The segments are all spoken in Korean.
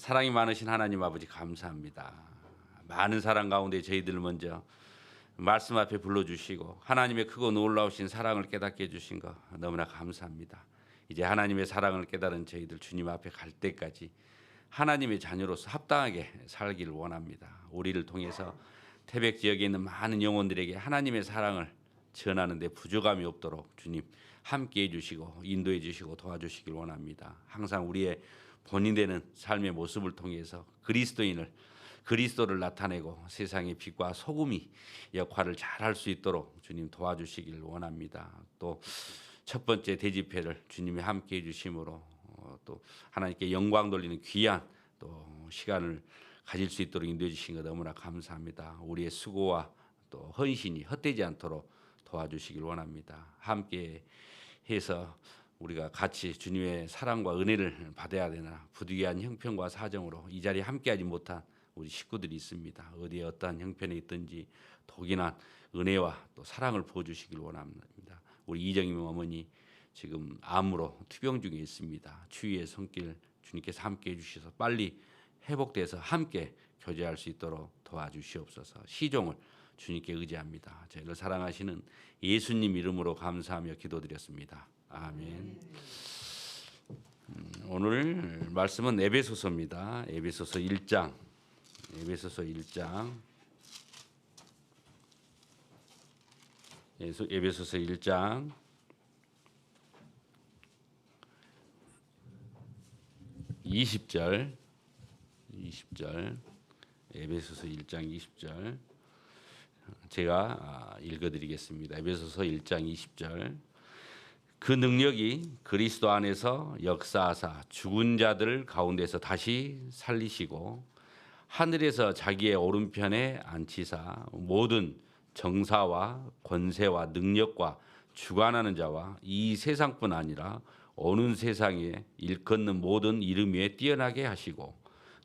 사랑이 많으신 하나님 아버지 감사합니다. 많은 사랑 가운데 저희들 먼저 말씀 앞에 불러주시고 하나님의 크고 놀라우신 사랑을 깨닫게 해주신 거 너무나 감사합니다. 이제 하나님의 사랑을 깨달은 저희들 주님 앞에 갈 때까지 하나님의 자녀로서 합당하게 살기를 원합니다. 우리를 통해서 태백 지역에 있는 많은 영혼들에게 하나님의 사랑을 전하는 데 부족함이 없도록 주님 함께해 주시고 인도해 주시고 도와주시길 원합니다. 항상 우리의 본인되는 삶의 모습을 통해서 그리스도를 나타내고 세상의 빛과 소금이 역할을 잘 할 수 있도록 주님 도와주시길 원합니다. 또 첫 번째 대집회를 주님이 함께해 주심으로 또 하나님께 영광 돌리는 귀한 또 시간을 가질 수 있도록 인도해 주신 것 너무나 감사합니다. 우리의 수고와 또 헌신이 헛되지 않도록 도와주시길 원합니다. 함께 해서 우리가 같이 주님의 사랑과 은혜를 받아야 되나 부득이한 형편과 사정으로 이 자리에 함께하지 못한 우리 식구들이 있습니다. 어디에 어떠한 형편에 있든지 독인한 은혜와 또 사랑을 부어주시길 원합니다. 우리 이정임 어머니 지금 암으로 투병 중에 있습니다. 추위의 손길 주님께서 함께해 주셔서 빨리 회복돼서 함께 교제할 수 있도록 도와주시옵소서. 시종을 주님께 의지합니다. 저희를 사랑하시는 예수님 이름으로 감사하며 기도드렸습니다. 아멘. 오늘 말씀은 에베소서입니다. 에베소서 1장. 에베소서 1장. 에베소서 1장 20절. 에베소서 1장 20절. 제가 읽어드리겠습니다. 에베소서 1장 20절. 그 능력이 그리스도 안에서 역사하사 죽은 자들 가운데서 다시 살리시고 하늘에서 자기의 오른편에 앉히사 모든 정사와 권세와 능력과 주관하는 자와 이 세상뿐 아니라 어느 세상에 일컫는 모든 이름 위에 뛰어나게 하시고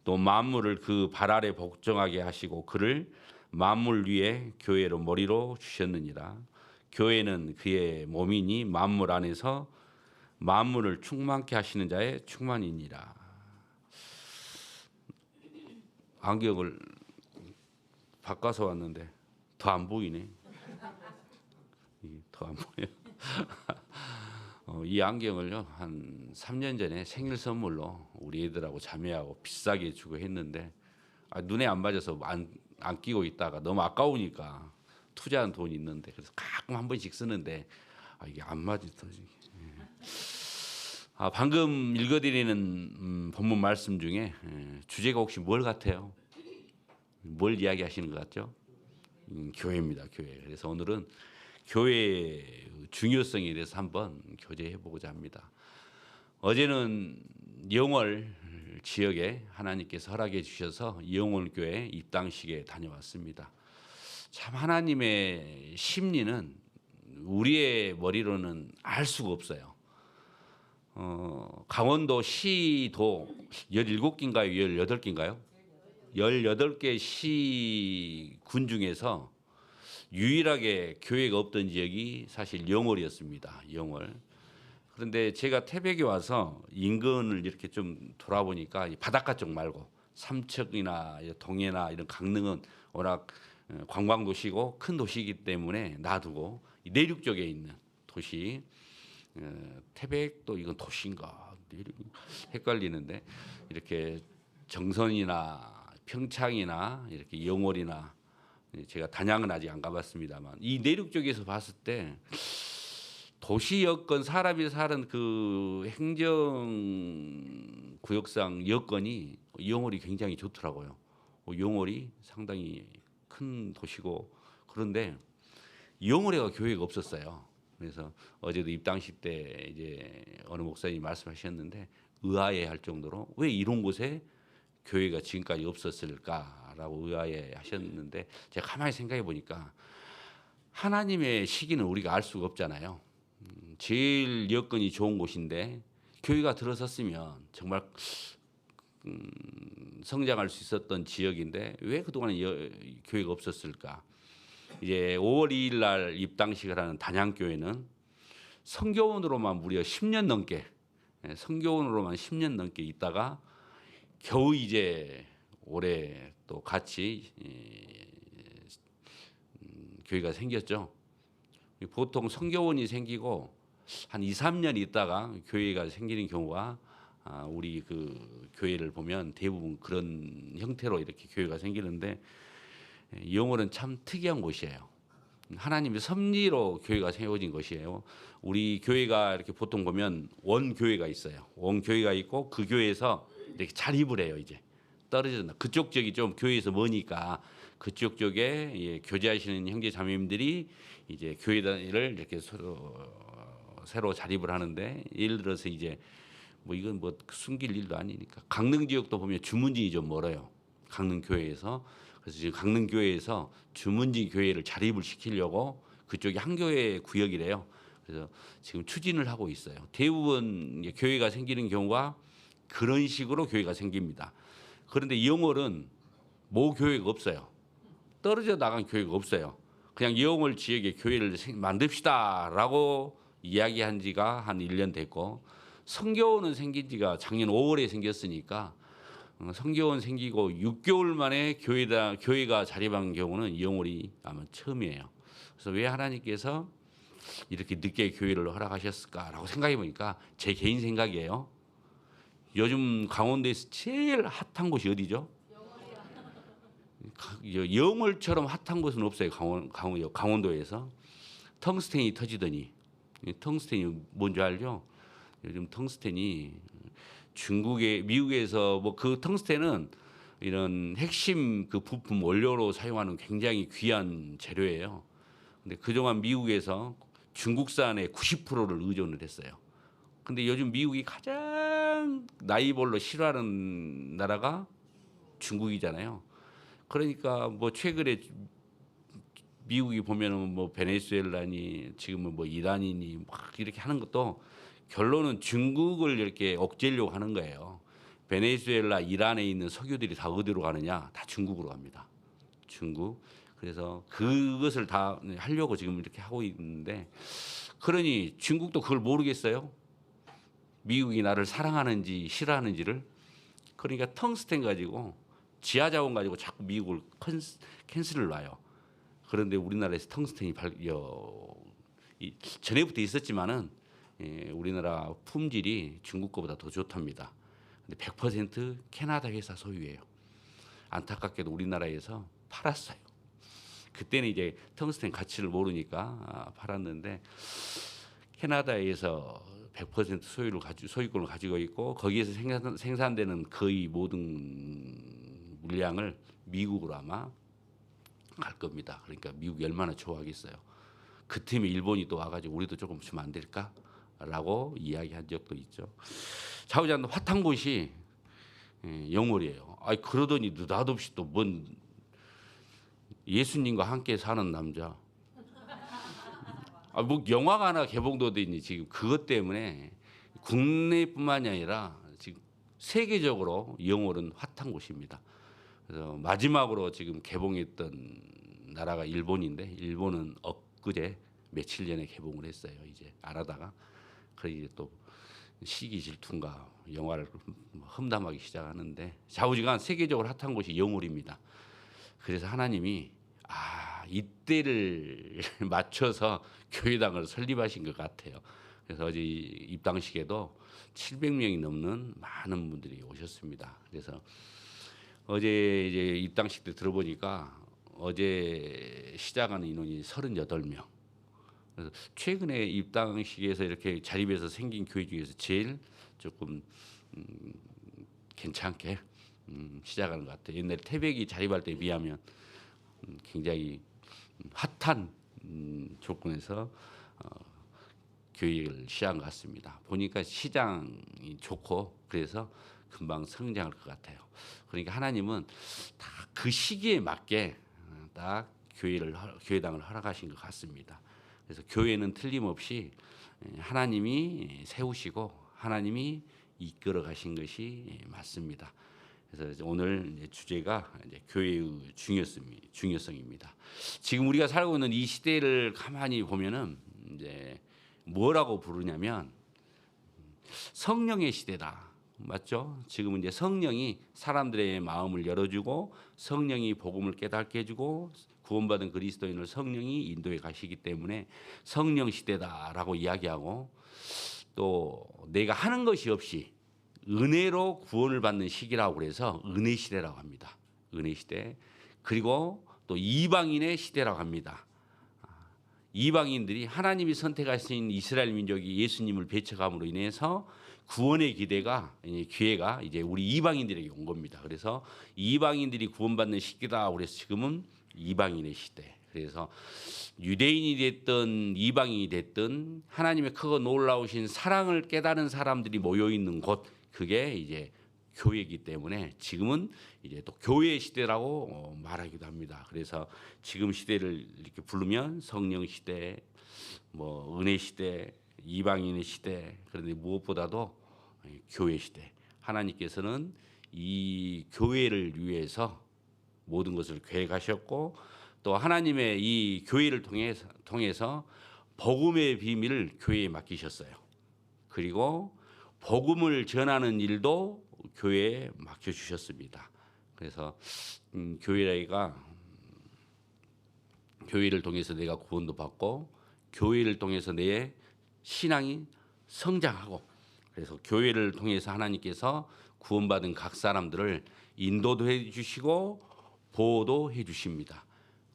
또 만물을 그 발 아래 복종하게 하시고 그를 만물 위에 교회로 머리로 주셨느니라. 교회는 그의 몸이니 만물 안에서 만물을 충만케 하시는 자의 충만이니라. 안경을 바꿔서 왔는데 더 안 보이네. 더 안 보여. 이 안경을요 한 3년 전에 생일 선물로 우리 애들하고 자매하고 비싸게 주고 했는데 눈에 안 맞아서 안 끼고 있다가 너무 아까우니까 투자한 돈이 있는데 그래서 가끔 한 번씩 쓰는데 이게 안 맞더라고요. 방금 읽어드리는 본문 말씀 중에 주제가 혹시 뭘 같아요? 뭘 이야기하시는 것 같죠? 교회입니다. 교회. 그래서 오늘은 교회의 중요성에 대해서 한번 교제해 보고자 합니다. 어제는 영월 지역에 하나님께서 허락해 주셔서 영월 교회 입당식에 다녀왔습니다. 참 하나님의 심리는 우리의 머리로는 알 수가 없어요. 강원도 시도 17개인가요? 18개인가요? 18개 시군 중에서 유일하게 교회가 없던 지역이 사실 영월이었습니다. 영월. 그런데 제가 태백에 와서 인근을 이렇게 좀 돌아보니까 바닷가 쪽 말고 삼척이나 동해나 이런 강릉은 워낙 관광 도시고 큰 도시이기 때문에 놔두고 내륙 쪽에 있는 도시 태백도 이건 도시인가 헷갈리는데 이렇게 정선이나 평창이나 이렇게 영월이나 제가 단양은 아직 안 가봤습니다만 이 내륙 쪽에서 봤을 때 도시 여건 사람이 사는 그 행정 구역상 여건이 영월이 굉장히 좋더라고요. 영월이 상당히 큰 도시고 그런데 영월에가 교회가 없었어요. 그래서 어제도 입당식 때 이제 어느 목사님이 말씀하셨는데 의아해할 정도로 왜 이런 곳에 교회가 지금까지 없었을까라고 의아해하셨는데 제가 가만히 생각해 보니까 하나님의 시기는 우리가 알 수가 없잖아요. 제일 여건이 좋은 곳인데 교회가 들어섰으면 정말 성장할 수 있었던 지역인데 왜 그동안 교회가 없었을까? 이제 5월 2일 날 입당식을 하는 단양교회는 성교원으로만 무려 10년 넘게 성교원으로만 10년 넘게 있다가 겨우 이제 올해 또 같이 교회가 생겼죠. 보통 성교원이 생기고 한 2, 3년 있다가 교회가 생기는 경우가 우리 그 교회를 보면 대부분 그런 형태로 이렇게 교회가 생기는데 영월은 참 특이한 곳이에요. 하나님의 섭리로 교회가 세워진 것이에요. 우리 교회가 이렇게 보통 보면 원교회가 있어요. 원교회가 있고 그 교회에서 이렇게 자립을 해요. 이제 떨어진다. 그쪽 지역이 좀 교회에서 머니까 그쪽 쪽에 교제하시는 형제 자매님들이 이제 교회를 이렇게 새로 자립을 하는데 예를 들어서 이제 뭐 이건 뭐 숨길 일도 아니니까 강릉 지역도 보면 주문진이 좀 멀어요. 강릉 교회에서 그래서 지금 강릉 교회에서 주문진 교회를 자립을 시키려고 그쪽이 한 교회 구역이래요. 그래서 지금 추진을 하고 있어요. 대부분 교회가 생기는 경우가 그런 식으로 교회가 생깁니다. 그런데 이영월은 모 교회가 없어요. 떨어져 나간 교회가 없어요. 그냥 이영월 지역에 교회를 만듭시다라고 이야기한 지가 한 1년 됐고 성교원은 생긴 지가 작년 5월에 생겼으니까 성교원 생기고 6개월 만에 교회가 자립한 경우는 이영월이 아마 처음이에요. 그래서 왜 하나님께서 이렇게 늦게 교회를 허락하셨을까라고 생각해 보니까 제 개인 생각이에요. 요즘 강원도에서 제일 핫한 곳이 어디죠? 영월처럼 핫한 곳은 없어요. 강원도에서 텅스텐이 터지더니 텅스텐이 뭔지 알죠? 요즘 텅스텐이 미국에서 뭐 그 텅스텐은 이런 핵심 그 부품 원료로 사용하는 굉장히 귀한 재료예요. 근데 그동안 미국에서 중국산의 90%를 의존을 했어요. 근데 요즘 미국이 가장 나이볼로 싫어하는 나라가 중국이잖아요. 그러니까 뭐 최근에 미국이 보면은 뭐 베네수엘라니 지금은 뭐 이란이니 막 이렇게 하는 것도 결론은 중국을 이렇게 억제하려고 하는 거예요. 베네수엘라, 이란에 있는 석유들이 다 어디로 가느냐? 다 중국으로 갑니다. 중국. 그래서 그것을 다 하려고 지금 이렇게 하고 있는데 그러니 중국도 그걸 모르겠어요. 미국이 나를 사랑하는지 싫어하는지를. 그러니까 텅스텐 가지고 지하자원 가지고 자꾸 미국을 캔슬을 놔요. 그런데 우리나라에서 텅스텐이 전에부터 있었지만은 우리나라 품질이 중국 거보다 더 좋답니다. 근데 100% 캐나다 회사 소유예요. 안타깝게도 우리나라에서 팔았어요. 그때는 이제 텅스텐 가치를 모르니까 팔았는데 캐나다에서 100% 소유권을 가지고 있고 거기에서 생산되는 거의 모든 물량을 미국으로 아마 갈 겁니다. 그러니까 미국이 얼마나 좋아하겠어요. 그 틈에 일본이 또 와가지고 우리도 조금 주면 안 될까? 라고 이야기한 적도 있죠. 좌우지간 핫한 곳이 영월이에요. 그러더니 느닷없이 또 뭔 예수님과 함께 사는 남자. 뭐 영화가 하나 개봉도 되니 지금 그것 때문에 국내뿐만이 아니라 지금 세계적으로 영월은 핫한 곳입니다. 그래서 마지막으로 지금 개봉했던 나라가 일본인데 일본은 엊그제 며칠 전에 개봉을 했어요. 이제 안 하다가 그래 또 시기 질투인가 영화를 험담하기 시작하는데 좌우지간 세계적으로 핫한 곳이 영월입니다. 그래서 하나님이 이때를 맞춰서 교회당을 설립하신 것 같아요. 그래서 어제 입당식에도 700명이 넘는 많은 분들이 오셨습니다. 그래서 어제 이제 입당식 때 들어보니까 어제 시작하는 인원이 38명. 그래서 최근에 입당식에서 이렇게 자립해서 생긴 교회 중에서 제일 조금 괜찮게 시작하는 것 같아요. 옛날에 태백이 자립할 때에 비하면 굉장히 핫한 조건에서 교육을 시작한 것 같습니다. 보니까 시장이 좋고 그래서 금방 성장할 것 같아요. 그러니까 하나님은 다 그 시기에 맞게 딱 교회당을 허락하신 것 같습니다. 그래서 교회는 틀림없이 하나님이 세우시고 하나님이 이끌어 가신 것이 맞습니다. 그래서 오늘 주제가 이제 교회의 중요성입니다. 지금 우리가 살고 있는 이 시대를 가만히 보면은 이제 뭐라고 부르냐면 성령의 시대다. 맞죠? 지금은 이제 성령이 사람들의 마음을 열어주고 성령이 복음을 깨닫게 해주고 구원받은 그리스도인을 성령이 인도해 가시기 때문에 성령 시대다라고 이야기하고, 또 내가 하는 것이 없이 은혜로 구원을 받는 시기라고 그래서 은혜 시대라고 합니다. 은혜 시대. 그리고 또 이방인의 시대라고 합니다. 이방인들이 하나님이 선택하신 이스라엘 민족이 예수님을 배척함으로 인해서 구원의 기회가 이제 우리 이방인들에게 온 겁니다. 그래서 이방인들이 구원받는 시기다. 그래서 지금은 이방인의 시대. 그래서 유대인이 됐든 이방인이 됐든 하나님의 크고 놀라우신 사랑을 깨달은 사람들이 모여 있는 곳, 그게 이제 교회이기 때문에 지금은 이제 또 교회 시대라고 말하기도 합니다. 그래서 지금 시대를 이렇게 부르면 성령 시대, 뭐 은혜 시대, 이방인의 시대, 그런데 무엇보다도 교회 시대. 하나님께서는 이 교회를 위해서 모든 것을 계획하셨고, 또 하나님의 이 교회를 통해서 복음의 비밀을 교회에 맡기셨어요. 그리고 복음을 전하는 일도 교회에 맡겨주셨습니다. 그래서 교회를 통해서 내가 구원도 받고 교회를 통해서 내 신앙이 성장하고, 그래서 교회를 통해서 하나님께서 구원받은 각 사람들을 인도도 해주시고 보호도 해주십니다.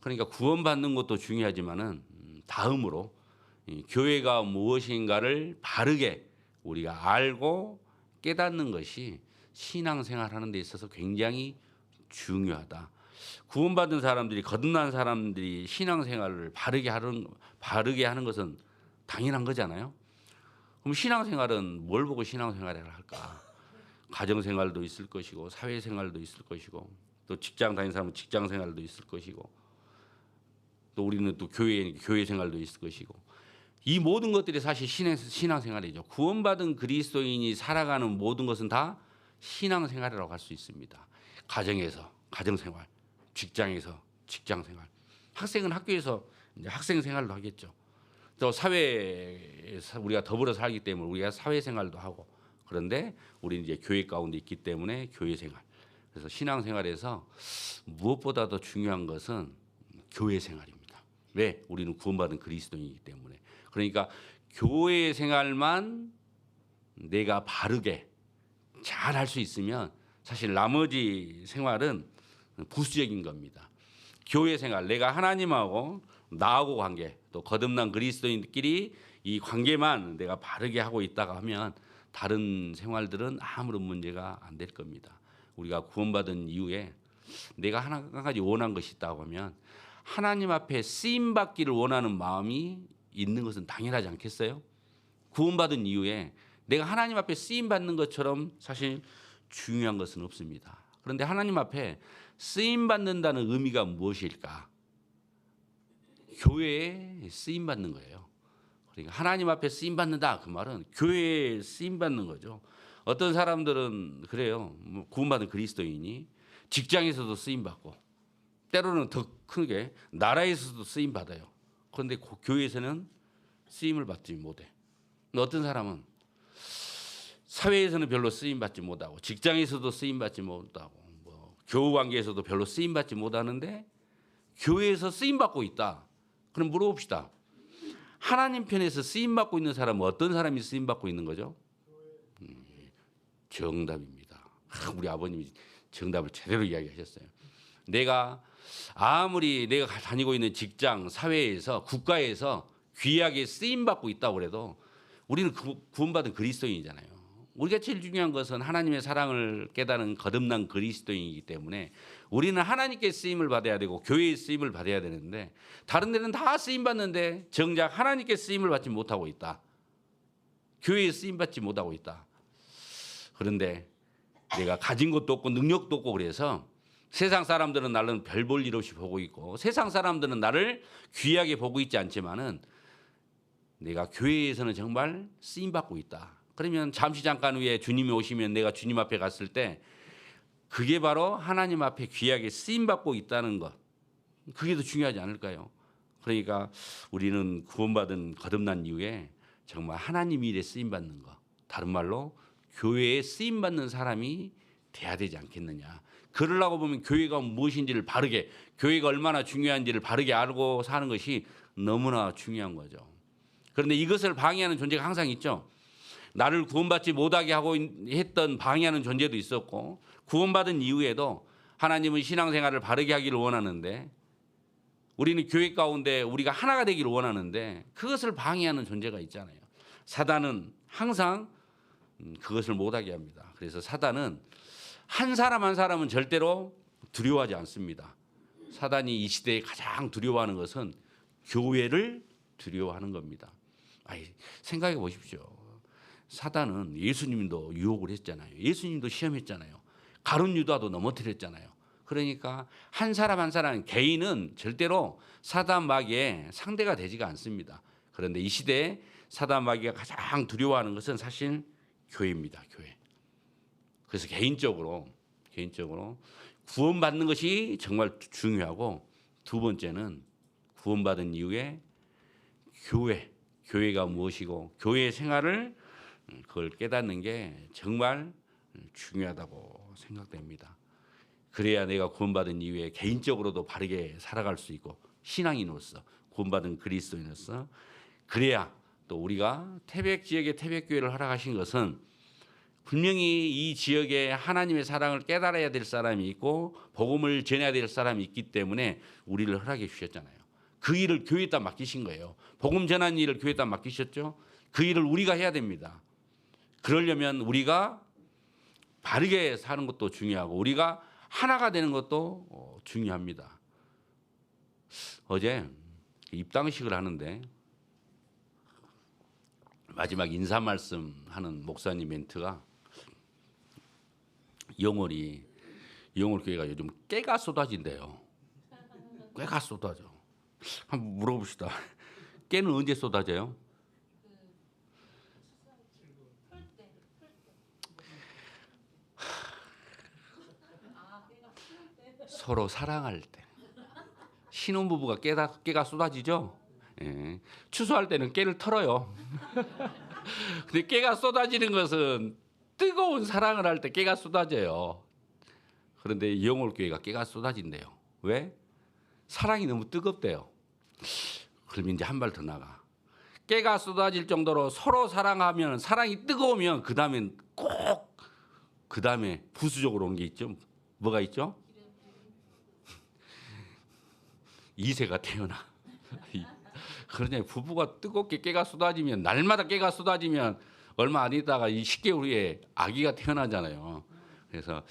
그러니까 구원받는 것도 중요하지만은 다음으로 교회가 무엇인가를 바르게 우리가 알고 깨닫는 것이 신앙생활하는 데 있어서 굉장히 중요하다. 구원받은 사람들이, 거듭난 사람들이 신앙생활을 바르게 하는 것은 당연한 거잖아요. 그럼 신앙생활은 뭘 보고 신앙생활을 할까? 가정생활도 있을 것이고 사회생활도 있을 것이고 또 직장 다니는 사람은 직장생활도 있을 것이고 또 우리는 또 교회 생활도 있을 것이고, 이 모든 것들이 사실 신앙생활이죠. 구원받은 그리스도인이 살아가는 모든 것은 다 신앙생활이라고 할 수 있습니다. 가정에서 가정생활, 직장에서 직장생활, 학생은 학교에서 이제 학생생활도 하겠죠. 또 사회에서 우리가 더불어 살기 때문에 우리가 사회생활도 하고, 그런데 우리는 이제 교회 가운데 있기 때문에 교회생활. 그래서 신앙생활에서 무엇보다도 중요한 것은 교회생활입니다. 왜? 우리는 구원받은 그리스도인이기 때문에. 그러니까 교회 생활만 내가 바르게 잘 할 수 있으면 사실 나머지 생활은 부수적인 겁니다. 교회 생활, 내가 하나님하고 나하고 관계, 또 거듭난 그리스도인끼리 이 관계만 내가 바르게 하고 있다가 하면 다른 생활들은 아무런 문제가 안 될 겁니다. 우리가 구원받은 이후에 내가 한 가지 원한 것이 있다고 하면 하나님 앞에 쓰임 받기를 원하는 마음이 있는 것은 당연하지 않겠어요? 구원받은 이후에 내가 하나님 앞에 쓰임 받는 것처럼 사실 중요한 것은 없습니다. 그런데 하나님 앞에 쓰임 받는다는 의미가 무엇일까? 교회에 쓰임 받는 거예요. 그러니까 하나님 앞에 쓰임 받는다, 그 말은 교회에 쓰임 받는 거죠. 어떤 사람들은 그래요. 구원받은 그리스도인이 직장에서도 쓰임 받고 때로는 더 크게 나라에서도 쓰임 받아요. 그런데 교회에서는 쓰임을 받지 못해. 어떤 사람은 사회에서는 별로 쓰임 받지 못하고 직장에서도 쓰임 받지 못하고 뭐 교우 관계에서도 별로 쓰임 받지 못하는데 교회에서 쓰임 받고 있다. 그럼 물어봅시다. 하나님 편에서 쓰임 받고 있는 사람은 어떤 사람이 쓰임 받고 있는 거죠? 정답입니다. 우리 아버님이 정답을 제대로 이야기하셨어요. 내가 아무리 내가 다니고 있는 직장, 사회에서, 국가에서 귀하게 쓰임 받고 있다고 해도 우리는 구원받은 그리스도인이잖아요. 우리가 제일 중요한 것은 하나님의 사랑을 깨달은 거듭난 그리스도인이기 때문에 우리는 하나님께 쓰임을 받아야 되고 교회의 쓰임을 받아야 되는데 다른 데는 다 쓰임 받는데 정작 하나님께 쓰임을 받지 못하고 있다. 교회에 쓰임 받지 못하고 있다. 그런데 내가 가진 것도 없고 능력도 없고 그래서 세상 사람들은 나를 별 볼 일 없이 보고 있고 세상 사람들은 나를 귀하게 보고 있지 않지만은 내가 교회에서는 정말 쓰임 받고 있다. 그러면 잠시 잠깐 후에 주님이 오시면 내가 주님 앞에 갔을 때 그게 바로 하나님 앞에 귀하게 쓰임 받고 있다는 것. 그게 더 중요하지 않을까요? 그러니까 우리는 구원받은 거듭난 이후에 정말 하나님 일에 쓰임 받는 것. 다른 말로 교회에 쓰임 받는 사람이 돼야 되지 않겠느냐. 그러려고 보면 교회가 무엇인지를 바르게, 교회가 얼마나 중요한지를 바르게 알고 사는 것이 너무나 중요한 거죠. 그런데 이것을 방해하는 존재가 항상 있죠. 나를 구원받지 못하게 하고 했던 방해하는 존재도 있었고, 구원받은 이후에도 하나님은 신앙생활을 바르게 하기를 원하는데, 우리는 교회 가운데 우리가 하나가 되기를 원하는데 그것을 방해하는 존재가 있잖아요. 사단은 항상 그것을 못하게 합니다. 그래서 사단은 한 사람 한 사람은 절대로 두려워하지 않습니다. 사단이 이 시대에 가장 두려워하는 것은 교회를 두려워하는 겁니다. 생각해 보십시오. 사단은 예수님도 유혹을 했잖아요. 예수님도 시험했잖아요. 가룟 유다도 넘어뜨렸잖아요. 그러니까 한 사람 한 사람 개인은 절대로 사단 마귀의 상대가 되지가 않습니다. 그런데 이 시대에 사단 마귀가 가장 두려워하는 것은 사실 교회입니다. 교회. 그래서 개인적으로 구원받는 것이 정말 중요하고, 두 번째는 구원받은 이후에 교회가 무엇이고 교회 생활을 그걸 깨닫는 게 정말 중요하다고 생각됩니다. 그래야 내가 구원받은 이후에 개인적으로도 바르게 살아갈 수 있고, 신앙인으로서 구원받은 그리스도인으로서, 그래야 또 우리가 태백 지역에 태백교회를 허락하신 것은 분명히 이 지역에 하나님의 사랑을 깨달아야 될 사람이 있고 복음을 전해야 될 사람이 있기 때문에 우리를 허락해 주셨잖아요. 그 일을 교회에다 맡기신 거예요. 복음 전하는 일을 교회에다 맡기셨죠. 그 일을 우리가 해야 됩니다. 그러려면 우리가 바르게 사는 것도 중요하고 우리가 하나가 되는 것도 중요합니다. 어제 입당식을 하는데 마지막 인사 말씀하는 목사님 멘트가, 영월 교회가 요즘 깨가 쏟아진대요. 깨가 쏟아져. 한번 물어봅시다. 깨는 언제 쏟아져요? 서로 사랑할 때. 신혼부부가 깨가 쏟아지죠. 예. 추수할 때는 깨를 털어요. 근데 깨가 쏟아지는 것은 뜨거운 사랑을 할 때 깨가 쏟아져요. 그런데 영월교회가 깨가 쏟아진대요. 왜? 사랑이 너무 뜨겁대요. 그럼 이제 한 발 더 나가. 깨가 쏟아질 정도로 서로 사랑하면, 사랑이 뜨거우면 그 다음엔 꼭 그 다음에 부수적으로 온 게 있죠. 뭐가 있죠? 이세가 태어나. 그러냐, 부부가 뜨겁게 깨가 쏟아지면, 날마다 깨가 쏟아지면 얼마 안 있다가 이 10개월 후에 아기가 태어나잖아요. 그래서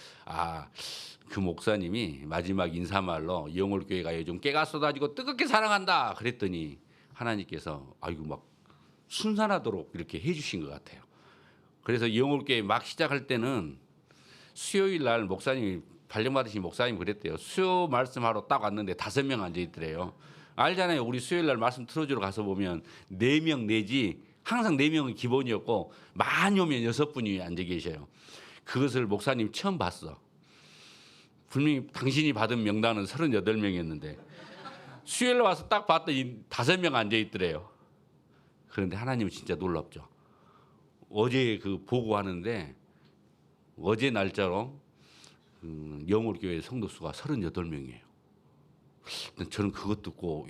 그 목사님이 마지막 인사말로 영월교회가 요즘 깨가 쏟아지고 뜨겁게 사랑한다 그랬더니 하나님께서 막 순산하도록 이렇게 해주신 것 같아요. 그래서 영월교회 막 시작할 때는 수요일 날 목사님이 발령받으신 목사님 그랬대요. 수요 말씀하러 딱 왔는데 5명 앉아 있더래요. 알잖아요. 우리 수요일 날 말씀 틀어주러 가서 보면 4명 내지, 항상 4명은 기본이었고 많이 오면 6분이 앉아 계셔요. 그것을 목사님 처음 봤어. 분명히 당신이 받은 명단은 38명이었는데 수요일 날 와서 딱 봤더니 5명 앉아 있더래요. 그런데 하나님은 진짜 놀랍죠. 어제 그 보고하는데 어제 날짜로 영월교회 성도 수가 38명이에요. 저는 그것 듣고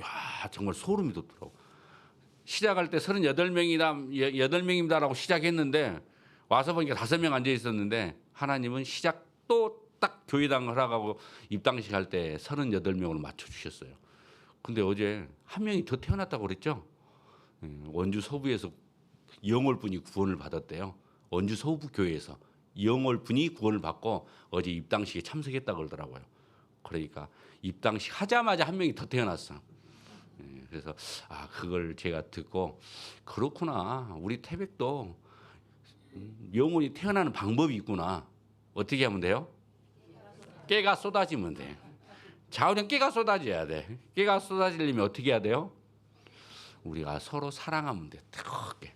정말 소름이 돋더라고. 시작할 때 8명입니다라고 시작했는데 와서 보니까 5명 앉아 있었는데 하나님은 시작도 딱 교회당 허락하고 입당식 할 때 38명으로 맞춰주셨어요. 근데 어제 한 명이 더 태어났다고 그랬죠. 원주 서부에서 영월분이 구원을 받았대요. 원주 서부 교회에서 영월분이 구원을 받고 어제 입당식에 참석했다고 그러더라고요. 그러니까 입당식 하자마자 한 명이 더 태어났어. 그래서 그걸 제가 듣고, 그렇구나, 우리 태백도 영혼이 태어나는 방법이 있구나. 어떻게 하면 돼요? 깨가 쏟아지면 돼. 자우령 깨가 쏟아져야 돼. 깨가 쏟아지려면 어떻게 해야 돼요? 우리가 서로 사랑하면 돼. 뜨겁게.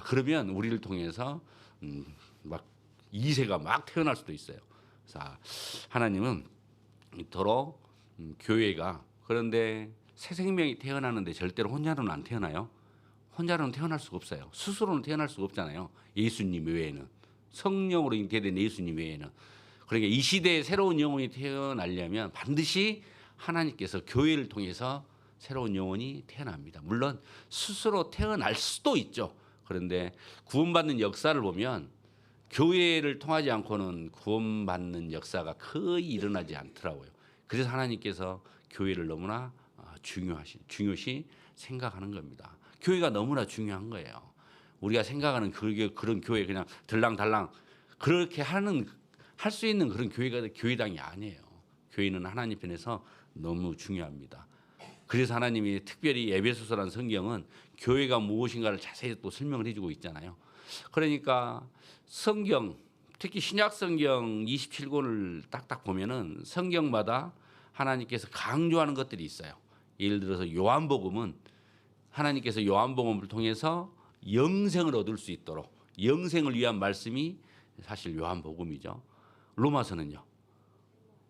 그러면 우리를 통해서 막 2세가 막 태어날 수도 있어요. 자, 하나님은 이토록 교회가, 그런데 새 생명이 태어나는데 절대로 혼자로는 안 태어나요. 혼자로는 태어날 수가 없어요. 스스로는 태어날 수가 없잖아요. 예수님 외에는. 성령으로 잉태된 예수님 외에는. 그러니까 이 시대에 새로운 영혼이 태어나려면 반드시 하나님께서 교회를 통해서 새로운 영혼이 태어납니다. 물론 스스로 태어날 수도 있죠. 그런데 구원받는 역사를 보면 교회를 통하지 않고는 구원받는 역사가 거의 일어나지 않더라고요. 그래서 하나님께서 교회를 너무나 중요시 생각하는 겁니다. 교회가 너무나 중요한 거예요. 우리가 생각하는 그런 교회 그냥 들랑달랑 그렇게 할 수 있는 그런 교회가 교회당이 아니에요. 교회는 하나님 편에서 너무 중요합니다. 그래서 하나님이 특별히 에베소서라는 성경은 교회가 무엇인가를 자세히 또 설명을 해주고 있잖아요. 그러니까 성경, 특히 신약 성경 27권을 딱딱 보면은 성경마다 하나님께서 강조하는 것들이 있어요. 예를 들어서 요한복음은 하나님께서 요한복음을 통해서 영생을 얻을 수 있도록 영생을 위한 말씀이 사실 요한복음이죠. 로마서는요.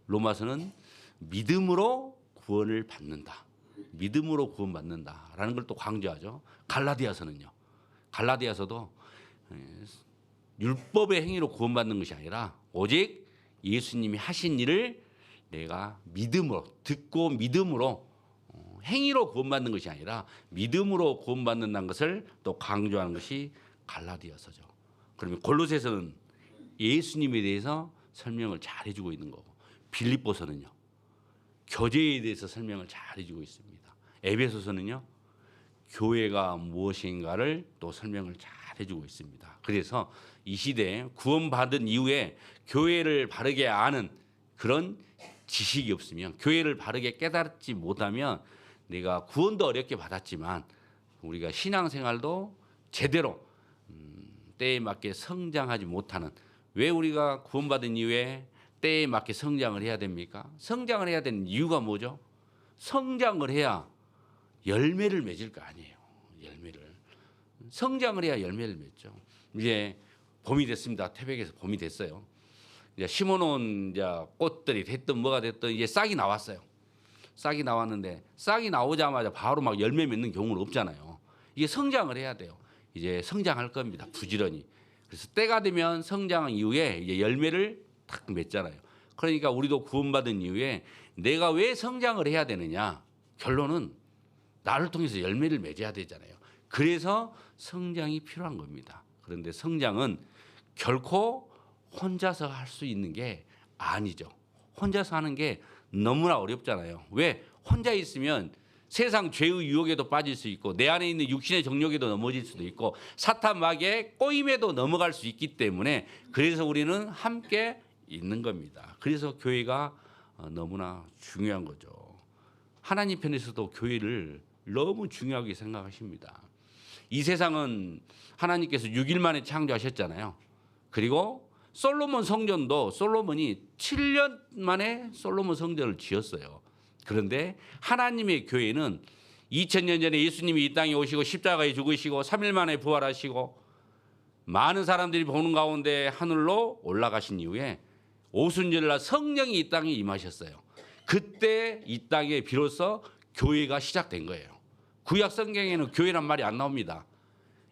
로마서는 믿음으로 구원을 받는다. 믿음으로 구원받는다라는 걸 또 강조하죠. 갈라디아서는요. 갈라디아서도 율법의 행위로 구원받는 것이 아니라 오직 예수님이 하신 일을 내가 믿음으로 듣고 믿음으로 행위로 구원받는 것이 아니라 믿음으로 구원받는다는 것을 또 강조하는 것이 갈라디아서죠. 그러면 골로새서는 예수님에 대해서 설명을 잘 해주고 있는 거고 빌립보서는요. 교제에 대해서 설명을 잘 해주고 있습니다. 에베소서는요. 교회가 무엇인가를 또 설명을 잘 해주고 있습니다. 그래서 이 시대에 구원받은 이후에 교회를 바르게 아는 그런 지식이 없으면 교회를 바르게 깨닫지 못하면 내가 구원도 어렵게 받았지만 우리가 신앙생활도 제대로 때에 맞게 성장하지 못하는 왜 우리가 구원받은 이후에 때에 맞게 성장을 해야 됩니까? 성장을 해야 되는 이유가 뭐죠? 성장을 해야 열매를 맺을 거 아니에요. 열매를. 성장을 해야 열매를 맺죠. 이제 봄이 됐습니다. 태백에서 봄이 됐어요. 이제 심어놓은 이제 꽃들이 됐든 뭐가 됐든 이제 싹이 나왔어요. 싹이 나왔는데 싹이 나오자마자 바로 막 열매 맺는 경우는 없잖아요. 이게 성장을 해야 돼요. 이제 성장할 겁니다. 부지런히. 그래서 때가 되면 성장 이후에 이제 열매를 탁 맺잖아요. 그러니까 우리도 구원받은 이후에 내가 왜 성장을 해야 되느냐? 결론은 나를 통해서 열매를 맺어야 되잖아요. 그래서 성장이 필요한 겁니다. 그런데 성장은 결코 혼자서 할 수 있는 게 아니죠. 혼자서 하는 게 너무나 어렵잖아요. 왜? 혼자 있으면 세상 죄의 유혹에도 빠질 수 있고 내 안에 있는 육신의 정욕에도 넘어질 수도 있고 사탄 마귀의 꼬임에도 넘어갈 수 있기 때문에 그래서 우리는 함께 있는 겁니다. 그래서 교회가 너무나 중요한 거죠. 하나님 편에서도 교회를 너무 중요하게 생각하십니다. 이 세상은 하나님께서 6일 만에 창조하셨잖아요. 그리고 솔로몬 성전도 솔로몬이 7년 만에 솔로몬 성전을 지었어요. 그런데 하나님의 교회는 2000년 전에 예수님이 이 땅에 오시고 십자가에 죽으시고 3일 만에 부활하시고 많은 사람들이 보는 가운데 하늘로 올라가신 이후에 오순절날 성령이 이 땅에 임하셨어요. 그때 이 땅에 비로소 교회가 시작된 거예요. 구약 성경에는 교회란 말이 안 나옵니다.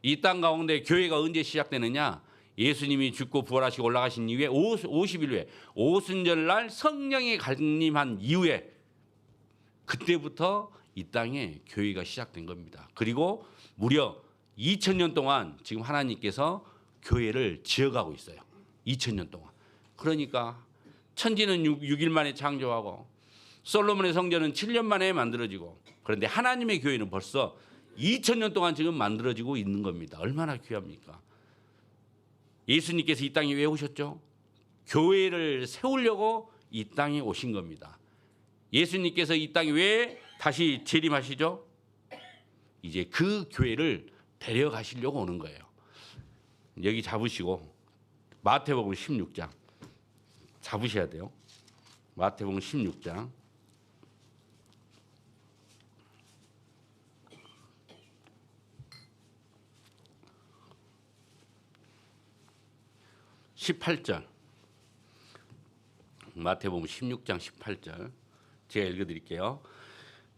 이 땅 가운데 교회가 언제 시작되느냐? 예수님이 죽고 부활하시고 올라가신 이후에 50일 후에 오순절날 성령이 강림한 이후에 그때부터 이 땅에 교회가 시작된 겁니다. 그리고 무려 2000년 동안 지금 하나님께서 교회를 지어가고 있어요. 2000년 동안. 그러니까 천지는 6일 만에 창조하고 솔로몬의 성전은 7년 만에 만들어지고 그런데 하나님의 교회는 벌써 2000년 동안 지금 만들어지고 있는 겁니다. 얼마나 귀합니까? 예수님께서 이 땅에 왜 오셨죠? 교회를 세우려고 이 땅에 오신 겁니다. 예수님께서 이 땅에 왜 다시 재림하시죠? 이제 그 교회를 데려가시려고 오는 거예요. 여기 잡으시고 마태복음 16장 잡으셔야 돼요. 마태복음 16장 18절 마태복음 16장 18절 제가 읽어드릴게요.